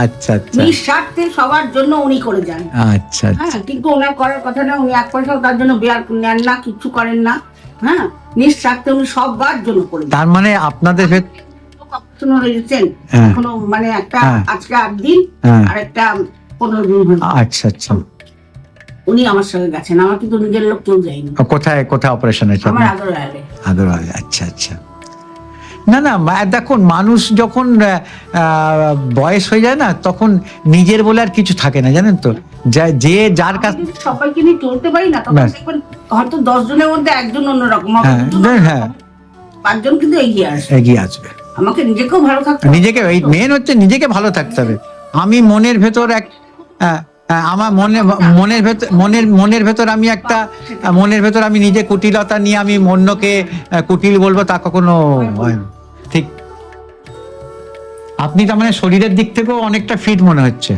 Speaker 2: আচ্ছা আচ্ছা,
Speaker 4: নিঃস্বার্থে সবার জন্য উনি করে যান।
Speaker 2: আচ্ছা আচ্ছা,
Speaker 4: কিন্তু ওনার করার কথা না, উনি এক পয়সাও তার জন্য বেয়ার নেন না, কিছু করেন না। হ্যাঁ, নিঃস্বার্থে উনি সবার জন্য করে যান।
Speaker 2: তার মানে আপনাদের
Speaker 4: এখনো মানে একটা আজকে 8 দিন আর একটা 15 দিন।
Speaker 2: আচ্ছা আচ্ছা,
Speaker 4: উনি আমার সঙ্গে গেছেন, আমার কিন্তু নিজের লোক কেউ যায়নি।
Speaker 2: কোথায় অপারেশন হয়েছে?
Speaker 4: আমার
Speaker 2: আদর। আচ্ছা আচ্ছা। না না, দেখুন, মানুষ যখন বয়স হয়ে যায় না, তখন নিজের বলে আর কিছু থাকে না, জানেন তো। যে যার কাছে
Speaker 4: সবাইকে নিয়ে চলতে পারি না, তখন দেখবেন হয়তো 10 জনের মধ্যে একজন অন্যরকম হবে,
Speaker 2: হ্যাঁ,
Speaker 4: 5 জন কিন্তু এগিয়ে আসবে। আমাকে নিজেকেও ভালো থাকতে হবে,
Speaker 2: মেন হচ্ছে নিজেকে ভালো থাকতে হবে। আমি মনের ভেতর আমার মনের ভেতর আমি একটা আমি নিজে কুটিলতা নিয়ে আমি অন্যকে কুটিল বলবো, তা কখনো হয় না। ঠিক। আপনি তার মানে শরীরের দিক থেকেও অনেকটা ফিট মনে হচ্ছে।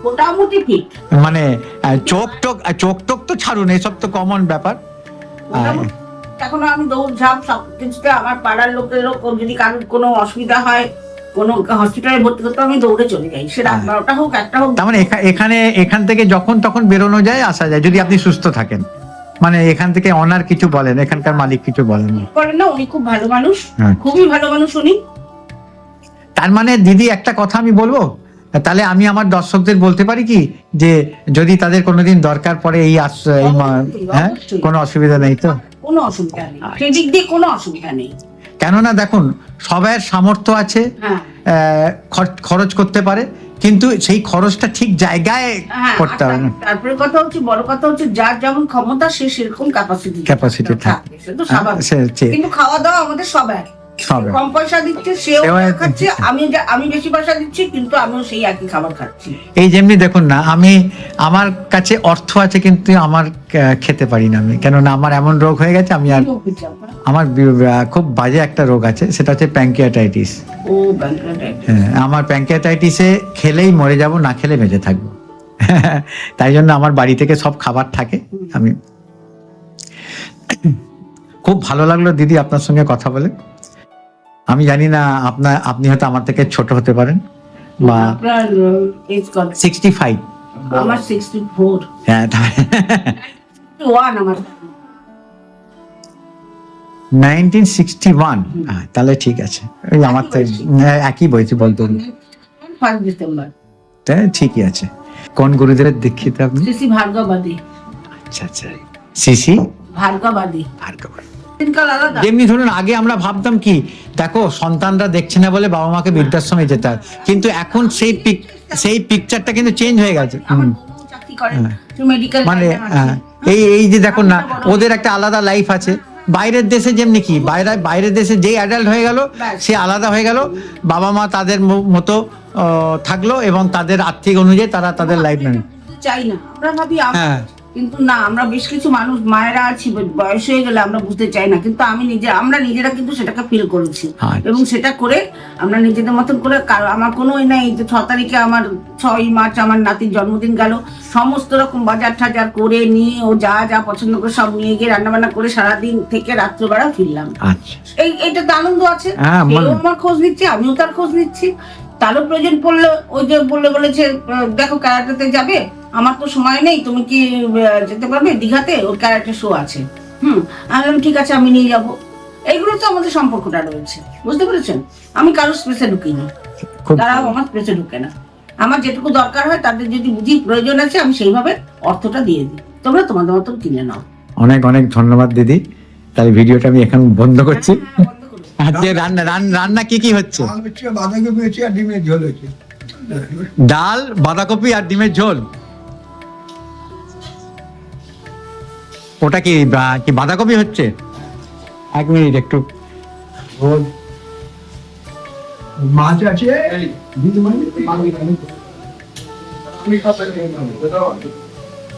Speaker 4: মোটামুটি ফিট,
Speaker 2: মানে চোখ টোক তো ছাড়ুন, এসব তো কমন ব্যাপার।
Speaker 4: এখন আমি দৌড়ঝাঁপ সবকিছুতে, আমার পাড়ার লোকেরও যদি কারোর কোনো অসুবিধা হয়, কোনো হসপিটালে ভর্তি করতে, আমি দৌড়ে চলে যাই, সে রাত 12টা হোক 1টা হোক।
Speaker 2: তার মানে এখান থেকে যখন তখন বেরোনো যায়, আসা যায়, যদি আপনি সুস্থ থাকেন। মানে এখান থেকে অনার কিছু বলেন, এখানকার মালিক কিছু বলেন
Speaker 4: না? উনি খুব ভালো মানুষ, খুবই ভালো মানুষ উনি।
Speaker 2: তার মানে দিদি একটা কথা আমি বলবো, তাহলে আমি আমার দর্শকদের বলতে পারি কি, যে যদি তাদের কোনোদিন দরকার পড়ে হ্যাঁ, কোনো অসুবিধা নেই তো?
Speaker 4: কোনো অসুবিধা নেই, সেদিক দিয়ে কোনো অসুবিধা নেই।
Speaker 2: কেননা দেখুন, সবার সামর্থ্য আছে, খরচ করতে পারে, কিন্তু সেই খরচটা ঠিক জায়গায় করতে হবে না।
Speaker 4: তারপরে বড় কথা হচ্ছে যার যেমন ক্ষমতা সে সেরকম ক্যাপাসিটি থাকে, সেটা স্বাভাবিক। কিন্তু খাওয়া দাওয়া আমাদের সবার, কম পয়সা দিচ্ছে সেও খাচ্ছে, আমি বেশি পয়সা দিচ্ছি কিন্তু আমিও সেই একই খাবার খাচ্ছি।
Speaker 2: এই যেমনি দেখুন না, আমার কাছে অর্থ আছে কিন্তু আমার খেতে পারি না আমি, কেননা আমার এমন রোগ হয়ে গেছে, আমার খুব বাজে একটা রোগ আছে, সেটা হচ্ছে প্যানক্রিয়াটাইটিস। আমার প্যানক্রিয়াটাইটিসে খেলেই মরে যাব, না খেলে বেঁচে থাকবো। তাই জন্য আমার বাড়ি থেকে সব খাবার থাকে। আমি খুব ভালো লাগলো দিদি আপনার সঙ্গে কথা বলে। আমি জানি না আপনি হয়তো আমার থেকে ছোট হতে পারেন, বা 65।
Speaker 4: আমার 64।
Speaker 2: হ্যাঁ, 1961। তাহলে ঠিক আছে, ওই আমার তো একই বয়সী বলতে।
Speaker 4: 1 ডিসেম্বর।
Speaker 2: ঠিকই আছে। কোন গুরুদেবের দীক্ষিত আপনি?
Speaker 4: শ্রী ভার্গবাদী।
Speaker 2: আচ্ছা আচ্ছা, শ্রী ভার্গবাদী।
Speaker 8: দিনকাল আলাদা।
Speaker 2: যেমনি ধরুন আগে আমরা ভাবতাম কি, দেখো সন্তানরা দেখছে না বলে বাবা মাকে বৃদ্ধাশ্রমে যেতে হয়, কিন্তু এখন সেই পিকচারটা কিন্তু চেঞ্জ হয়ে গেছে।
Speaker 8: আমার বউ চাকরি করে, মেডিকেল
Speaker 2: মানে এই যে দেখুন না, ওদের একটা আলাদা লাইফ আছে। বাইরের দেশে যেমনি কি বাইরের দেশে যেই অ্যাডাল্ট হয়ে গেল সে আলাদা হয়ে গেল, বাবা মা তাদের মতো থাকলো এবং তাদের আর্থিক অনুযায়ী তারা তাদের লাইফ নেন।
Speaker 8: চাই না, আমরা ভাবি
Speaker 2: হ্যাঁ,
Speaker 8: কিন্তু না, আমরা বেশ কিছু মানুষ মায়েরা আছি, বয়স হয়ে গেলে আমরা বুঝতে চাই না, কিন্তু আমরা নিজেরা কিন্তু সেটাকে ফিল করেছি এবং সেটা করে আমরা নিজেদের মতন করে। আমার কোনো নাই যে 6 তারিখে আমার 6ই মার্চ আমার নাতির জন্মদিন গেল, সমস্ত রকম বাজার টাজার করে নিয়ে ও যা যা পছন্দ করে সব নিয়ে গিয়ে রান্নাবান্না করে সারাদিন থেকে রাত্রবেলা ফিরলাম। এইটাতে আনন্দ আছে, আমার খোঁজ নিচ্ছে, আমিও তার খোঁজ নিচ্ছি। তারও প্রয়োজন পড়লে ওই যে বলেছে দেখো ক্যারাটেতে যাবে, আমার তো সময় নেই, তুমি কি যেতে পারবে দীঘাতে, ওর ক্যারাটে শো আছে। আমি বললাম ঠিক আছে, আমি নিয়ে যাবো। এইগুলো তো আমাদের সম্পর্কটা রয়েছে, বুঝতে পেরেছেন? আমি কারোর স্পেসে ঢুকি না, তারাও আমার স্পেসে ঢুকে না। আমার যেটুকু দরকার হয়, তাদের যদি বুঝি প্রয়োজন আছে, আমি সেইভাবে অর্থটা দিয়ে দিই, তোমরা তোমাদের মতন কিনে নাও।
Speaker 2: অনেক অনেক ধন্যবাদ দিদি। তাহলে ভিডিওটা আমি এখন বন্ধ করছি। আজকে রান্না কি হচ্ছে?
Speaker 5: বাঁধাকপি হচ্ছে আর ডিমের ঝোল হচ্ছে।
Speaker 2: ডাল, বাঁধাকপি আর ডিমের ঝোল। ওটা কি বাঁধাকপি হচ্ছে? 1 মিনিট একটু।
Speaker 5: মাছ আছে,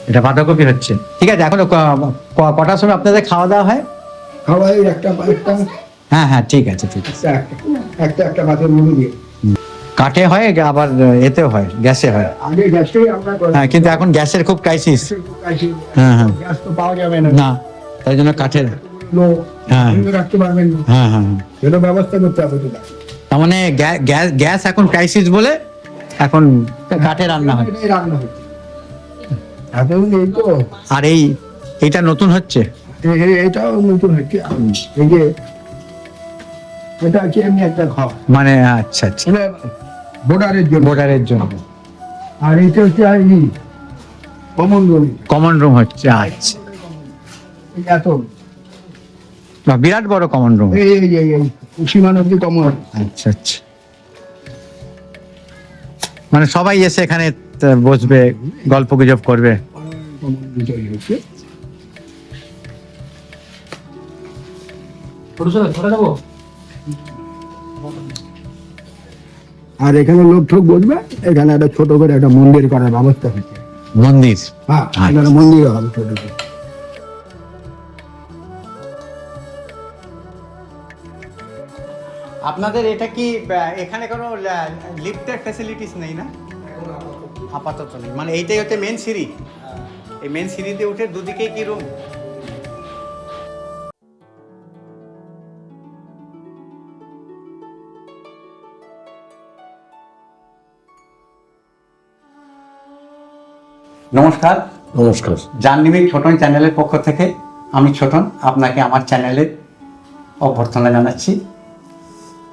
Speaker 2: এটা বাঁধাকপি হচ্ছে, ঠিক আছে। এখন কটার সময় আপনাদের খাওয়া দাওয়া হয়?
Speaker 5: খাওয়াই একটা
Speaker 2: হ্যাঁ ঠিক আছে
Speaker 5: একটা ভাতের মুড়ি দিয়ে।
Speaker 2: কাঠে হয় আবার এতেও হয়, গ্যাসে হয়।
Speaker 5: আগে গ্যাসেই আমরা
Speaker 2: হ্যাঁ, কিন্তু এখন গ্যাসের খুব ক্রাইসিস। হ্যাঁ,
Speaker 5: গ্যাস তো পাওয়া যাবে না,
Speaker 2: না, তাই জন্য কাঠের
Speaker 5: রাখতে পারবেন না।
Speaker 2: হ্যাঁ,
Speaker 5: সেটা ব্যবস্থা করতে হবে।
Speaker 2: তার মানে গ্যাস এখন ক্রাইসিস বলে এখন কাঠে রান্না হয়।
Speaker 5: রান্না হচ্ছে এখন এই তো।
Speaker 2: আর এইটা নতুন হচ্ছে,
Speaker 5: এটাও নতুন হচ্ছে। এই যে এটা হচ্ছে এমনি একটা ঘর,
Speaker 2: মানে আচ্ছা
Speaker 5: বোর্ডারের জন্য। আর এটা হচ্ছে
Speaker 2: কমন রুম হচ্ছে। আচ্ছা,
Speaker 5: এত
Speaker 2: বিরাট বড় কমন রুম।
Speaker 5: এই সীমানব্দি কমন।
Speaker 2: আচ্ছা, মানে সবাই এসে এখানে বসবে, গল্প গুজব করবে।
Speaker 5: আর এখানে লোক ঠোক বসবে, এখানে একটা ছোট করে একটা মন্দির করার ব্যবস্থা হচ্ছে।
Speaker 2: মন্দির?
Speaker 5: হ্যাঁ, এখানে মন্দির হবে ছোট করে।
Speaker 2: আপনাদের এটা কি এখানে কোনো লিফটের ফ্যাসিলিটিস নেই না? আপাতত নেই, মানে এইটাই হচ্ছে মেন সিঁড়ি। এই মেন সিঁড়িতে উঠে দুদিকেই কি রুম? নমস্কার।
Speaker 1: নমস্কার।
Speaker 3: জাহ্নবী ছোটন চ্যানেলের পক্ষ থেকে আমি ছোটন আপনাকে আমার চ্যানেলে অভ্যর্থনা জানাচ্ছি।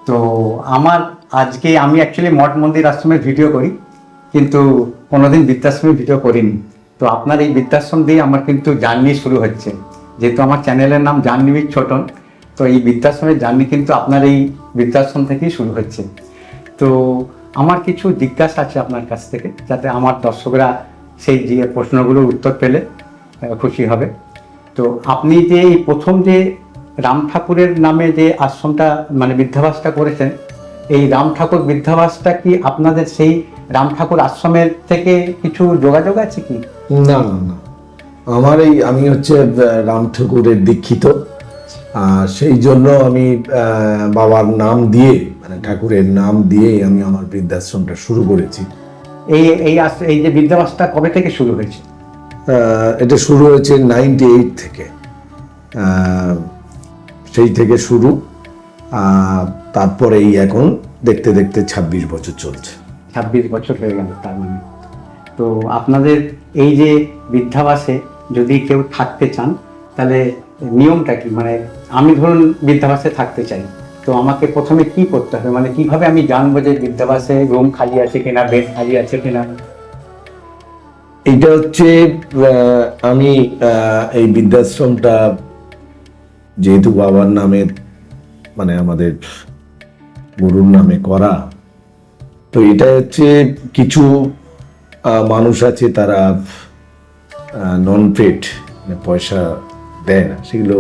Speaker 3: তো আমি অ্যাকচুয়ালি মঠ মন্দির আশ্রমের ভিডিও করি, কিন্তু কোনোদিন বৃদ্ধাশ্রমের ভিডিও করিনি। তো আপনার এই বৃদ্ধাশ্রম দিয়ে আমার কিন্তু জার্নি শুরু হচ্ছে, যেহেতু আমার চ্যানেলের নাম জাহ্নবী ছোটন। তো এই বৃদ্ধাশ্রমের জার্নি কিন্তু আপনার এই বৃদ্ধাশ্রম থেকেই শুরু হচ্ছে। তো আমার কিছু জিজ্ঞাসা আছে আপনার কাছ থেকে, যাতে আমার দর্শকরা সেই যে প্রশ্নগুলোর উত্তর পেলে খুশি হবে। তো আপনি যে এই প্রথম যে রাম ঠাকুরের নামে যে আশ্রমটা মানে বৃদ্ধাবাসটা করেছেন, এই রাম ঠাকুর বৃদ্ধাবাসটা কি আপনাদের সেই রাম ঠাকুর আশ্রমের থেকে কিছু যোগাযোগ আছে কি?
Speaker 1: না, আমি হচ্ছে রাম ঠাকুরের দীক্ষিত, সেই জন্য আমি বাবার নাম দিয়ে, মানে ঠাকুরের নাম দিয়ে আমি আমার বৃদ্ধাশ্রমটা শুরু করেছি।
Speaker 3: এই যে বৃদ্ধাবাসটা কবে থেকে শুরু হয়েছে?
Speaker 1: এটা শুরু হয়েছে 98 থেকে, সেই থেকে শুরু। তারপরে এখন দেখতে দেখতে 26 বছর চলছে।
Speaker 3: 26 বছর হয়ে গেল তার মানে। তো আপনাদের এই যে বৃদ্ধাবাসে যদি কেউ থাকতে চান, তাহলে নিয়মটা কি? মানে আমি ধরুন বৃদ্ধাবাসে থাকতে চাই, তো আমাকে প্রথমে কি করতে হবে? মানে কিভাবে আমি জানবো যে বৃদ্ধাবাসে রুম খালি আছে কিনা, বেড খালি আছে কিনা?
Speaker 1: এইটা হচ্ছে আমি এই বৃদ্ধাশ্রমটা যেহেতু বাবার নামের মানে আমাদের গুরুর নামে করা, তো এটা হচ্ছে কিছু মানুষ আছে তারা নন পেড পয়সা দেয় না, সেগুলো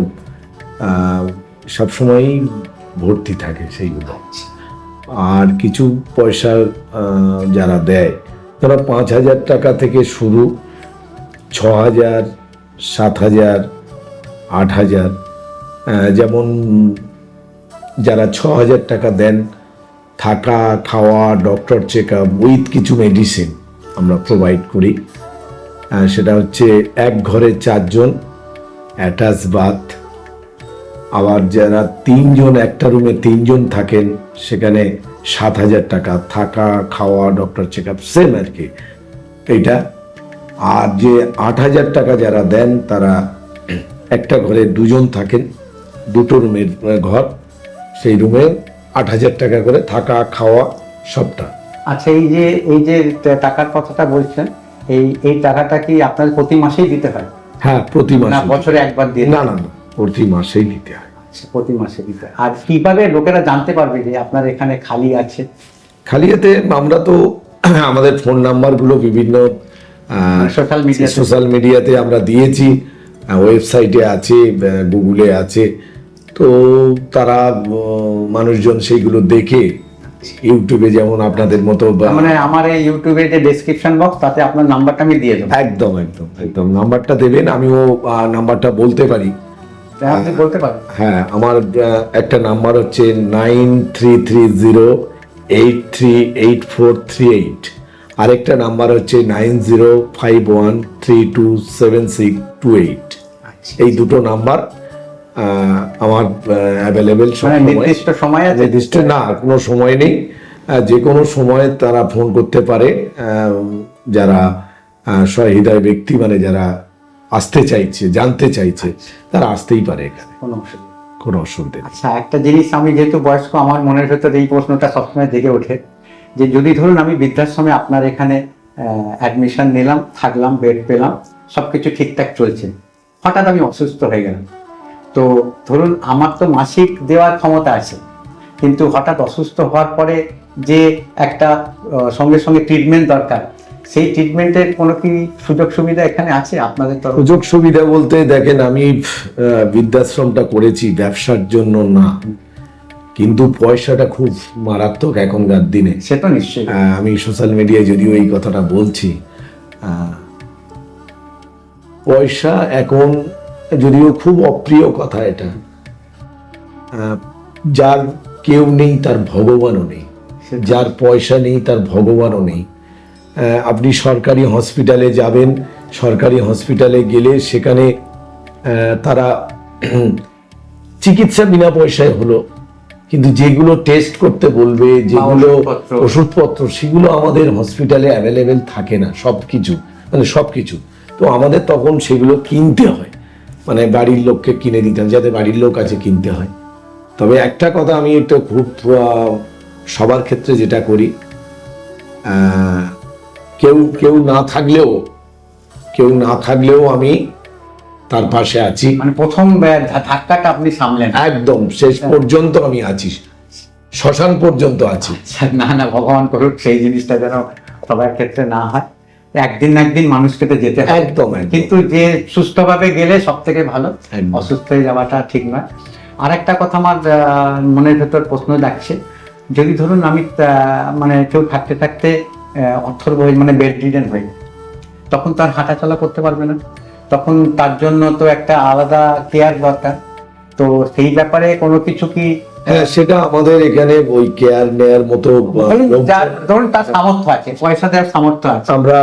Speaker 1: সবসময়ই ভর্তি থাকে সেইগুলো। আর কিছু পয়সা যারা দেয় তারা 5,000 টাকা থেকে শুরু, 6,000, 7,000, 8,000। যেমন যারা 6,000 টাকা দেন, থাকা খাওয়া ডক্টর চেক আপ উইথ কিছু মেডিসিন আমরা প্রোভাইড করি। সেটা হচ্ছে এক ঘরে 4 জন, অ্যাটাচ বাথ। আবার যারা 3 জন একটা রুমে 3 জন থাকেন, সেখানে 7,000 টাকা, থাকা খাওয়া ডক্টর চেক আপ সেম আর কি এইটা। আর যে 8,000 টাকা যারা দেন তারা একটা ঘরে 2 জন থাকেন, 2টো রুমের ঘর, সেই রুমে 8,000 টাকা করে থাকা খাওয়া সবটা।
Speaker 3: আচ্ছা, এই যে টাকার কথাটা বলছেন, এই টাকাটা কি আপনার প্রতি মাসেই দিতে হয়?
Speaker 1: হ্যাঁ, প্রতি
Speaker 3: না
Speaker 1: মাসে।
Speaker 3: বছরে একবার দিয়ে?
Speaker 1: না, প্রতি মাসেই দিতে হয়।
Speaker 3: আচ্ছা, প্রতি মাসে দিতে হয়। আর কিভাবে লোকেরা জানতে পারবে যে আপনার এখানে খালি আছে?
Speaker 1: খালিয়াতে আমরা তো আমাদের ফোন নাম্বারগুলো বিভিন্ন সোশ্যাল মিডিয়াতে আমরা দিয়েছি, ওয়েবসাইটে আছে, গুগলে আছে। তো তারা মানুষজন সেইগুলো দেখে ইউটিউবে যেমন আপনাদের মতো
Speaker 3: মানে আমার এই ইউটিউবে যে ডেসক্রিপশন বক্স, তাতে আপনার নাম্বারটা আমি দিয়ে দেবো।
Speaker 1: একদম নাম্বারটা দেবেন। আমিও নাম্বারটা বলতে পারি।
Speaker 3: আপনি বলতে পারেন।
Speaker 1: হ্যাঁ, আমার একটা নাম্বার হচ্ছে 9330838438। আরেকটা নাম্বার হচ্ছে 9051327628। এই দুটো নাম্বার আমার অ্যাভেলেবেল।
Speaker 3: নির্দিষ্ট সময়ে?
Speaker 1: নির্দিষ্ট না, কোনো সময় নেই, যে কোনো সময় তারা ফোন করতে পারে। যারা সহৃদয় ব্যক্তি মানে যারা আসতে চাইছে, জানতে চাইছে, তারা আসতেই পারে এখানে, কোনো অসুবিধা নেই।
Speaker 3: আচ্ছা, একটা জিনিস আমি যেহেতু বয়স্ক, আমার মনের ভেতর এই প্রশ্নটা সবসময় জেগে ওঠে যে যদি ধরুন আমি বৃদ্ধাশ্রমে আপনার এখানে অ্যাডমিশন নিলাম, থাকলাম, বেড পেলাম, সবকিছু ঠিকঠাক চলছে, হঠাৎ আমি অসুস্থ হয়ে গেলাম, তো ধরুন আমার তো মাসিক দেওয়ার ক্ষমতা আছে, কিন্তু হঠাৎ অসুস্থ হওয়ার পরে যে একটা সঙ্গে সঙ্গে ট্রিটমেন্ট দরকার, সেই ট্রিটমেন্টের কোনো কি সুযোগ সুবিধা এখানে আছে আপনাদের তরফ?
Speaker 1: সুযোগ সুবিধা বলতে দেখেন, আমি বৃদ্ধাশ্রমটা করেছি ব্যবসার জন্য না, কিন্তু পয়সাটা খুব মারাত্মক এখনকার দিনে।
Speaker 3: সে তো নিশ্চয়ই।
Speaker 1: আমি সোশ্যাল মিডিয়ায় যদিও এই কথাটা বলছি, পয়সা এখন যদিও খুব অপ্রিয় কথা এটা, যার কেউ নেই তার ভগবানও নেই, যার পয়সা নেই তার ভগবানও নেই। আপনি সরকারি হসপিটালে যাবেন, সরকারি হসপিটালে গেলে সেখানে তারা চিকিৎসা বিনা পয়সায় হলো, কিন্তু যেগুলো টেস্ট করতে বলবে, যেগুলো ওষুধপত্র, সেগুলো আমাদের হসপিটালে অ্যাভেলেবেল থাকে না, সবকিছু মানে সবকিছু। তো আমাদের তখন সেগুলো কিনতে হয়, মানে বাড়ির লোককে কিনে দিতে হয়, যাতে বাড়ির লোক আছে কিনতে হয়। তবে একটা কথা আমি একটু খুব সবার ক্ষেত্রে যেটা করি, কেউ না থাকলেও আমি তার পাশে আছি।
Speaker 3: মানে প্রথম ধাক্কাটা আপনি সামলেন?
Speaker 1: একদম শেষ পর্যন্ত আমি আছি, শ্মশান পর্যন্ত আছি।
Speaker 3: না, ভগবান করুক সেই জিনিসটা যেন সবার ক্ষেত্রে না হয়। একদিন না একদিন মানুষকে তো যেতে হয়।
Speaker 1: একদম।
Speaker 3: কিন্তু যে সুস্থভাবে গেলে সব থেকে ভালো, অসুস্থ হয়ে যাওয়াটা ঠিক নয়। আর একটা কথা আমার মনের ভেতর প্রশ্ন যাচ্ছে, যদি ধরুন আমি মানে কেউ থাকতে থাকতে অথর্ব হয়ে মানে বেড রিডেন হয়ে, তখন তার হাঁটা চলা করতে পারবে না, তখন তার জন্য তো একটা আলাদা কেয়ার দরকার। তো সেই ব্যাপারে কোনো কিছু কি?
Speaker 1: সেটা আমাদের এখানে ওই কেয়ার নেয়ার মতো
Speaker 3: ধরুন তার সামর্থ্য আছে, পয়সা দেওয়ার সামর্থ্য আছে,
Speaker 1: আমরা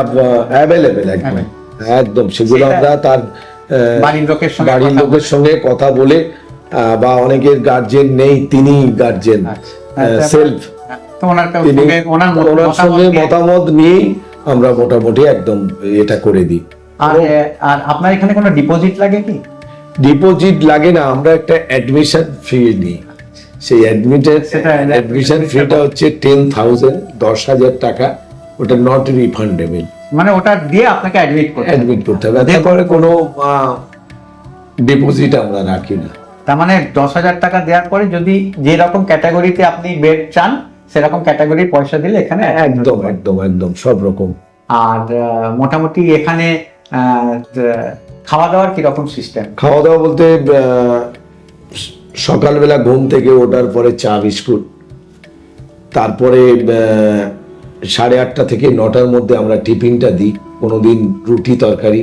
Speaker 1: অ্যাভেলেবেল একদম সেগুলো আমরা তার
Speaker 3: বাড়ির
Speaker 1: লোকের সঙ্গে কথা বলে, বা অনেকের গার্জেন নেই, তিনি গার্জেন সেলফ, ওনার সঙ্গে মতামত নিয়েই আমরা মোটামুটি একদম এটা করে দিই।
Speaker 3: আর আপনার এখানে কোনো ডিপোজিট লাগে কি?
Speaker 1: ডিপোজিট লাগে না, আমরা একটা অ্যাডমিশন ফি নিই। সেই অ্যাডমিশন ফিটা হচ্ছে 10,000, 10,000 টাকা। ওটা নট রিফান্ডেবল,
Speaker 3: মানে ওটা দিয়ে আপনাকে অ্যাডমিট করতে হবে।
Speaker 1: তারপরে কোনো ডিপোজিট আমরা রাখি না।
Speaker 2: তার মানে 10,000 টাকা দেওয়ার পরে যদি যেরকম ক্যাটাগরিতে আপনি বেড চান সেরকম ক্যাটাগরির পয়সা দিলে এখানে
Speaker 1: একদম একদম একদম সব রকম।
Speaker 2: আর মোটামুটি এখানে খাওয়া দাওয়ার কিরকম সিস্টেম?
Speaker 1: খাওয়া দাওয়া বলতে সকালবেলা ঘুম থেকে ওঠার পরে চা বিস্কুট, তারপরে 8:30 থেকে 9টার মধ্যে আমরা টিফিনটা দিই। কোনোদিন রুটি তরকারি,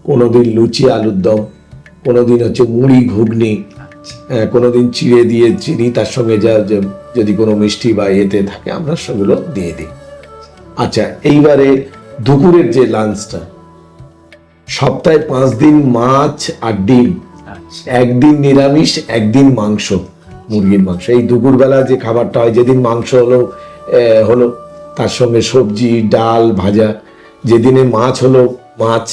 Speaker 1: কোনোদিন লুচি আলুর দম, কোনোদিন হচ্ছে মুড়ি ঘুগনি, কোনোদিন চিড়ে দিয়ে চিনি, তার সঙ্গে যদি কোনো মিষ্টি বা এতে থাকে আমরা সেগুলো দিয়ে দিই। আচ্ছা, এইবারে দুপুরের যে লাঞ্চটা, সপ্তাহে 5 দিন মাছ আর ডিম, একদিন নিরামিষ, একদিন মাংস, মুরগির মাংস। এই দুপুরবেলা যে খাবারটা হয়, যেদিন মাংস হলো তার সঙ্গে সবজি ডাল ভাজা, যেদিনে মাছ হলো মাছ,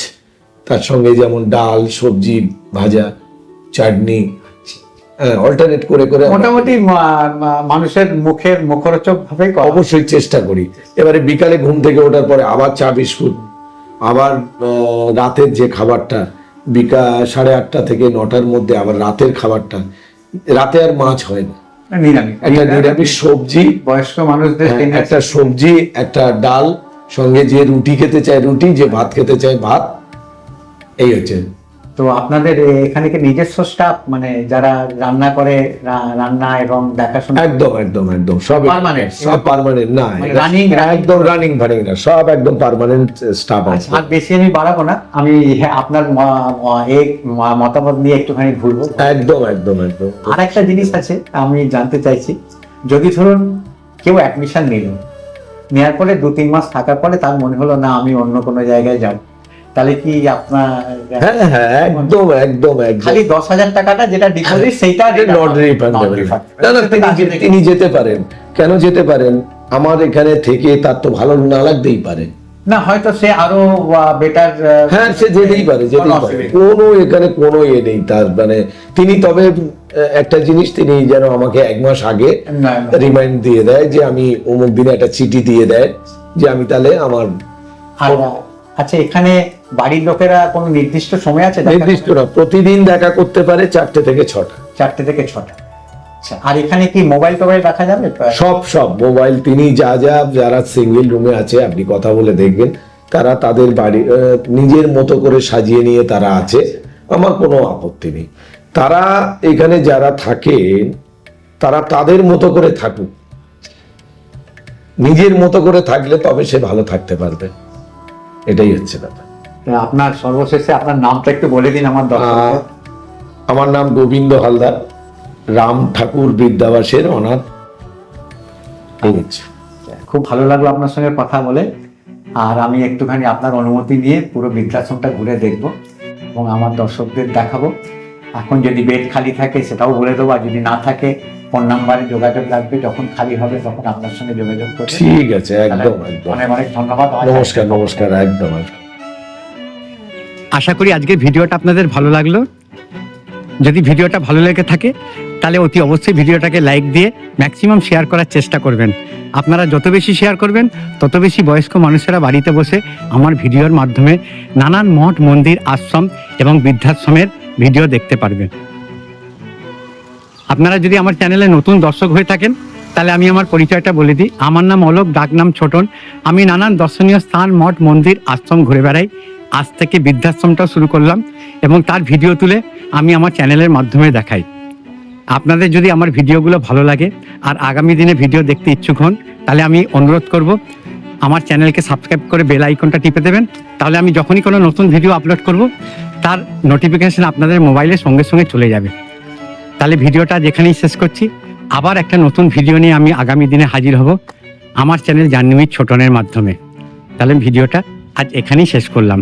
Speaker 1: তার সঙ্গে যেমন ডাল সবজি ভাজা চাটনি, অল্টারনেট করে করে
Speaker 2: মোটামুটি মানুষের মুখরোচক ভাবে
Speaker 1: অবশ্যই চেষ্টা করি। এবারে বিকালে ঘুম থেকে ওঠার পরে আবার চা বিস্কুট, আবার রাতের যে খাবারটা বিকাল 8:30 থেকে 9টার মধ্যে আবার রাতের খাবারটা, রাতে আর মাছ হয় না, একটা নিরামিষ সবজি,
Speaker 2: বয়স্ক মানুষদের
Speaker 1: একটা সবজি, একটা ডাল, সঙ্গে যে রুটি খেতে চায় রুটি, যে ভাত খেতে চায় ভাত, এই হচ্ছে।
Speaker 2: তো আপনাদের এখানে কি নিজস্ব স্টাফ, মানে যারা রান্না করে, রান্না এবং দেখাশোনা?
Speaker 1: একদম একদম একদম সব
Speaker 2: পার্মানেন্ট?
Speaker 1: সব পার্মানেন্ট না,
Speaker 2: রানিং
Speaker 1: একদম রানিং না, সব একদম পার্মানেন্ট স্টাফ আছে।
Speaker 2: আর বেশি আমি বাড়াবো না, আমি আপনার মতামত নিয়ে একটুখানি ঘুরবো।
Speaker 1: একদম একদম একদম।
Speaker 2: আর একটা জিনিস আছে আমি জানতে চাইছি, যদি ধরুন কেউ অ্যাডমিশন নেওয়ার পরে 2-3 মাস থাকার পরে তার মনে হলো না আমি অন্য কোনো জায়গায় যাব, তাহলে কি আপনার?
Speaker 1: হ্যাঁ হ্যাঁ একদম একদম একদম।
Speaker 2: খালি 10,000 টাকাটা যেটা ডিপোজিট সেইটা
Speaker 1: নট রিফান্ডেবল। না না, তিনি যেতে পারেন। কেন যেতে পারেন? আমার এখানে থেকে তার তো ভালো না লাগতেই পারে,
Speaker 2: না হয়তো সে আরো বেটার,
Speaker 1: হ্যাঁ সে যেতেই পারে, কোনো এখানে কোনো ইয়ে নেই তার, মানে তিনি তবে একটা জিনিস, তিনি যেন আমাকে 1 মাস আগে রিমাইন্ড দিয়ে দেয় যে আমি অমুক দিনে একটা চিঠি দিয়ে দেয় যে আমি তাহলে আমার।
Speaker 2: আচ্ছা, এখানে বাড়ির লোকেরা কোনো নির্দিষ্ট সময় আছে?
Speaker 1: নির্দিষ্ট না, প্রতিদিন দেখা করতে পারে 4টে থেকে 6টা।
Speaker 2: 4টে থেকে 6টা। আর এখানে কি মোবাইল টোবাইল রাখা যাবে?
Speaker 1: সব মোবাইল, তিনি যারা সিঙ্গেল রুমে আছে আপনি কথা বলে দেখবেন, তারা তাদের বাড়ি নিজের মতো করে সাজিয়ে নিয়ে তারা আছে, আমার কোনো আপত্তি নেই। তারা এখানে যারা থাকেন তারা তাদের মতো করে থাকুক, নিজের মতো করে থাকলে তবে সে ভালো থাকতে পারবে, এটাই হচ্ছে ব্যাপার।
Speaker 2: আপনার সর্বশেষে আপনার নামটা একটু বলে দিন আমার দর্শকদের।
Speaker 1: আমার নাম গোবিন্দ হালদার, রাম ঠাকুর বৃদ্ধাবাসের অনাথ।
Speaker 2: খুব ভালো লাগলো আপনার সঙ্গে কথা বলে, আর আমি একটুখানি আপনার অনুমতি নিয়ে পুরো বৃদ্ধাশ্রমটা ঘুরে দেখব এবং আমার দর্শকদের দেখাবো। এখন যদি বেড খালি থাকে সেটাও বলে দেবো, আর যদি না থাকে ফোন নাম্বারে যোগাযোগ রাখবে, যখন খালি হবে তখন আপনার সঙ্গে যোগাযোগ করবে।
Speaker 1: ঠিক আছে, একদম একদম।
Speaker 2: অনেক অনেক ধন্যবাদ।
Speaker 1: নমস্কার নমস্কার, একদম একদম।
Speaker 3: আশা করি আজকের ভিডিওটা আপনাদের ভালো লাগলো। যদি ভিডিওটা ভালো লেগে থাকে তাহলে অতি অবশ্যই ভিডিওটাকে লাইক দিয়ে ম্যাক্সিমাম শেয়ার করার চেষ্টা করবেন। আপনারা যত বেশি শেয়ার করবেন তত বেশি বয়স্ক মানুষেরা বাড়িতে বসে আমার ভিডিওর মাধ্যমে নানান মঠ মন্দির আশ্রম এবং বৃদ্ধাশ্রমের ভিডিও দেখতে পারবেন। আপনারা যদি আমার চ্যানেলে নতুন দর্শক হয়ে থাকেন তাহলে আমি আমার পরিচয়টা বলে দিই। আমার নাম অলোক, ডাকনাম ছোটন। আমি নানান দর্শনীয় স্থান, মঠ মন্দির আশ্রম ঘুরে বেড়াই। আজ থেকে বৃদ্ধাশ্রমটাও শুরু করলাম এবং তার ভিডিও তুলে আমি আমার চ্যানেলের মাধ্যমে দেখাই। আপনাদের যদি আমার ভিডিওগুলো ভালো লাগে আর আগামী দিনে ভিডিও দেখতে ইচ্ছুক হন তাহলে আমি অনুরোধ করব আমার চ্যানেলকে সাবস্ক্রাইব করে বেল আইকনটা টিপে দেবেন। তাহলে আমি যখনই কোনো নতুন ভিডিও আপলোড করব তার নোটিফিকেশন আপনাদের মোবাইলের সঙ্গে সঙ্গে চলে যাবে। তাহলে ভিডিওটা যেখানেই শেষ করছি, আবার একটা নতুন ভিডিও নিয়ে আমি আগামী দিনে হাজির হব আমার চ্যানেল জার্নি উইথ ছোটনের মাধ্যমে। তাহলে ভিডিওটা আজ এখানেই শেষ করলাম।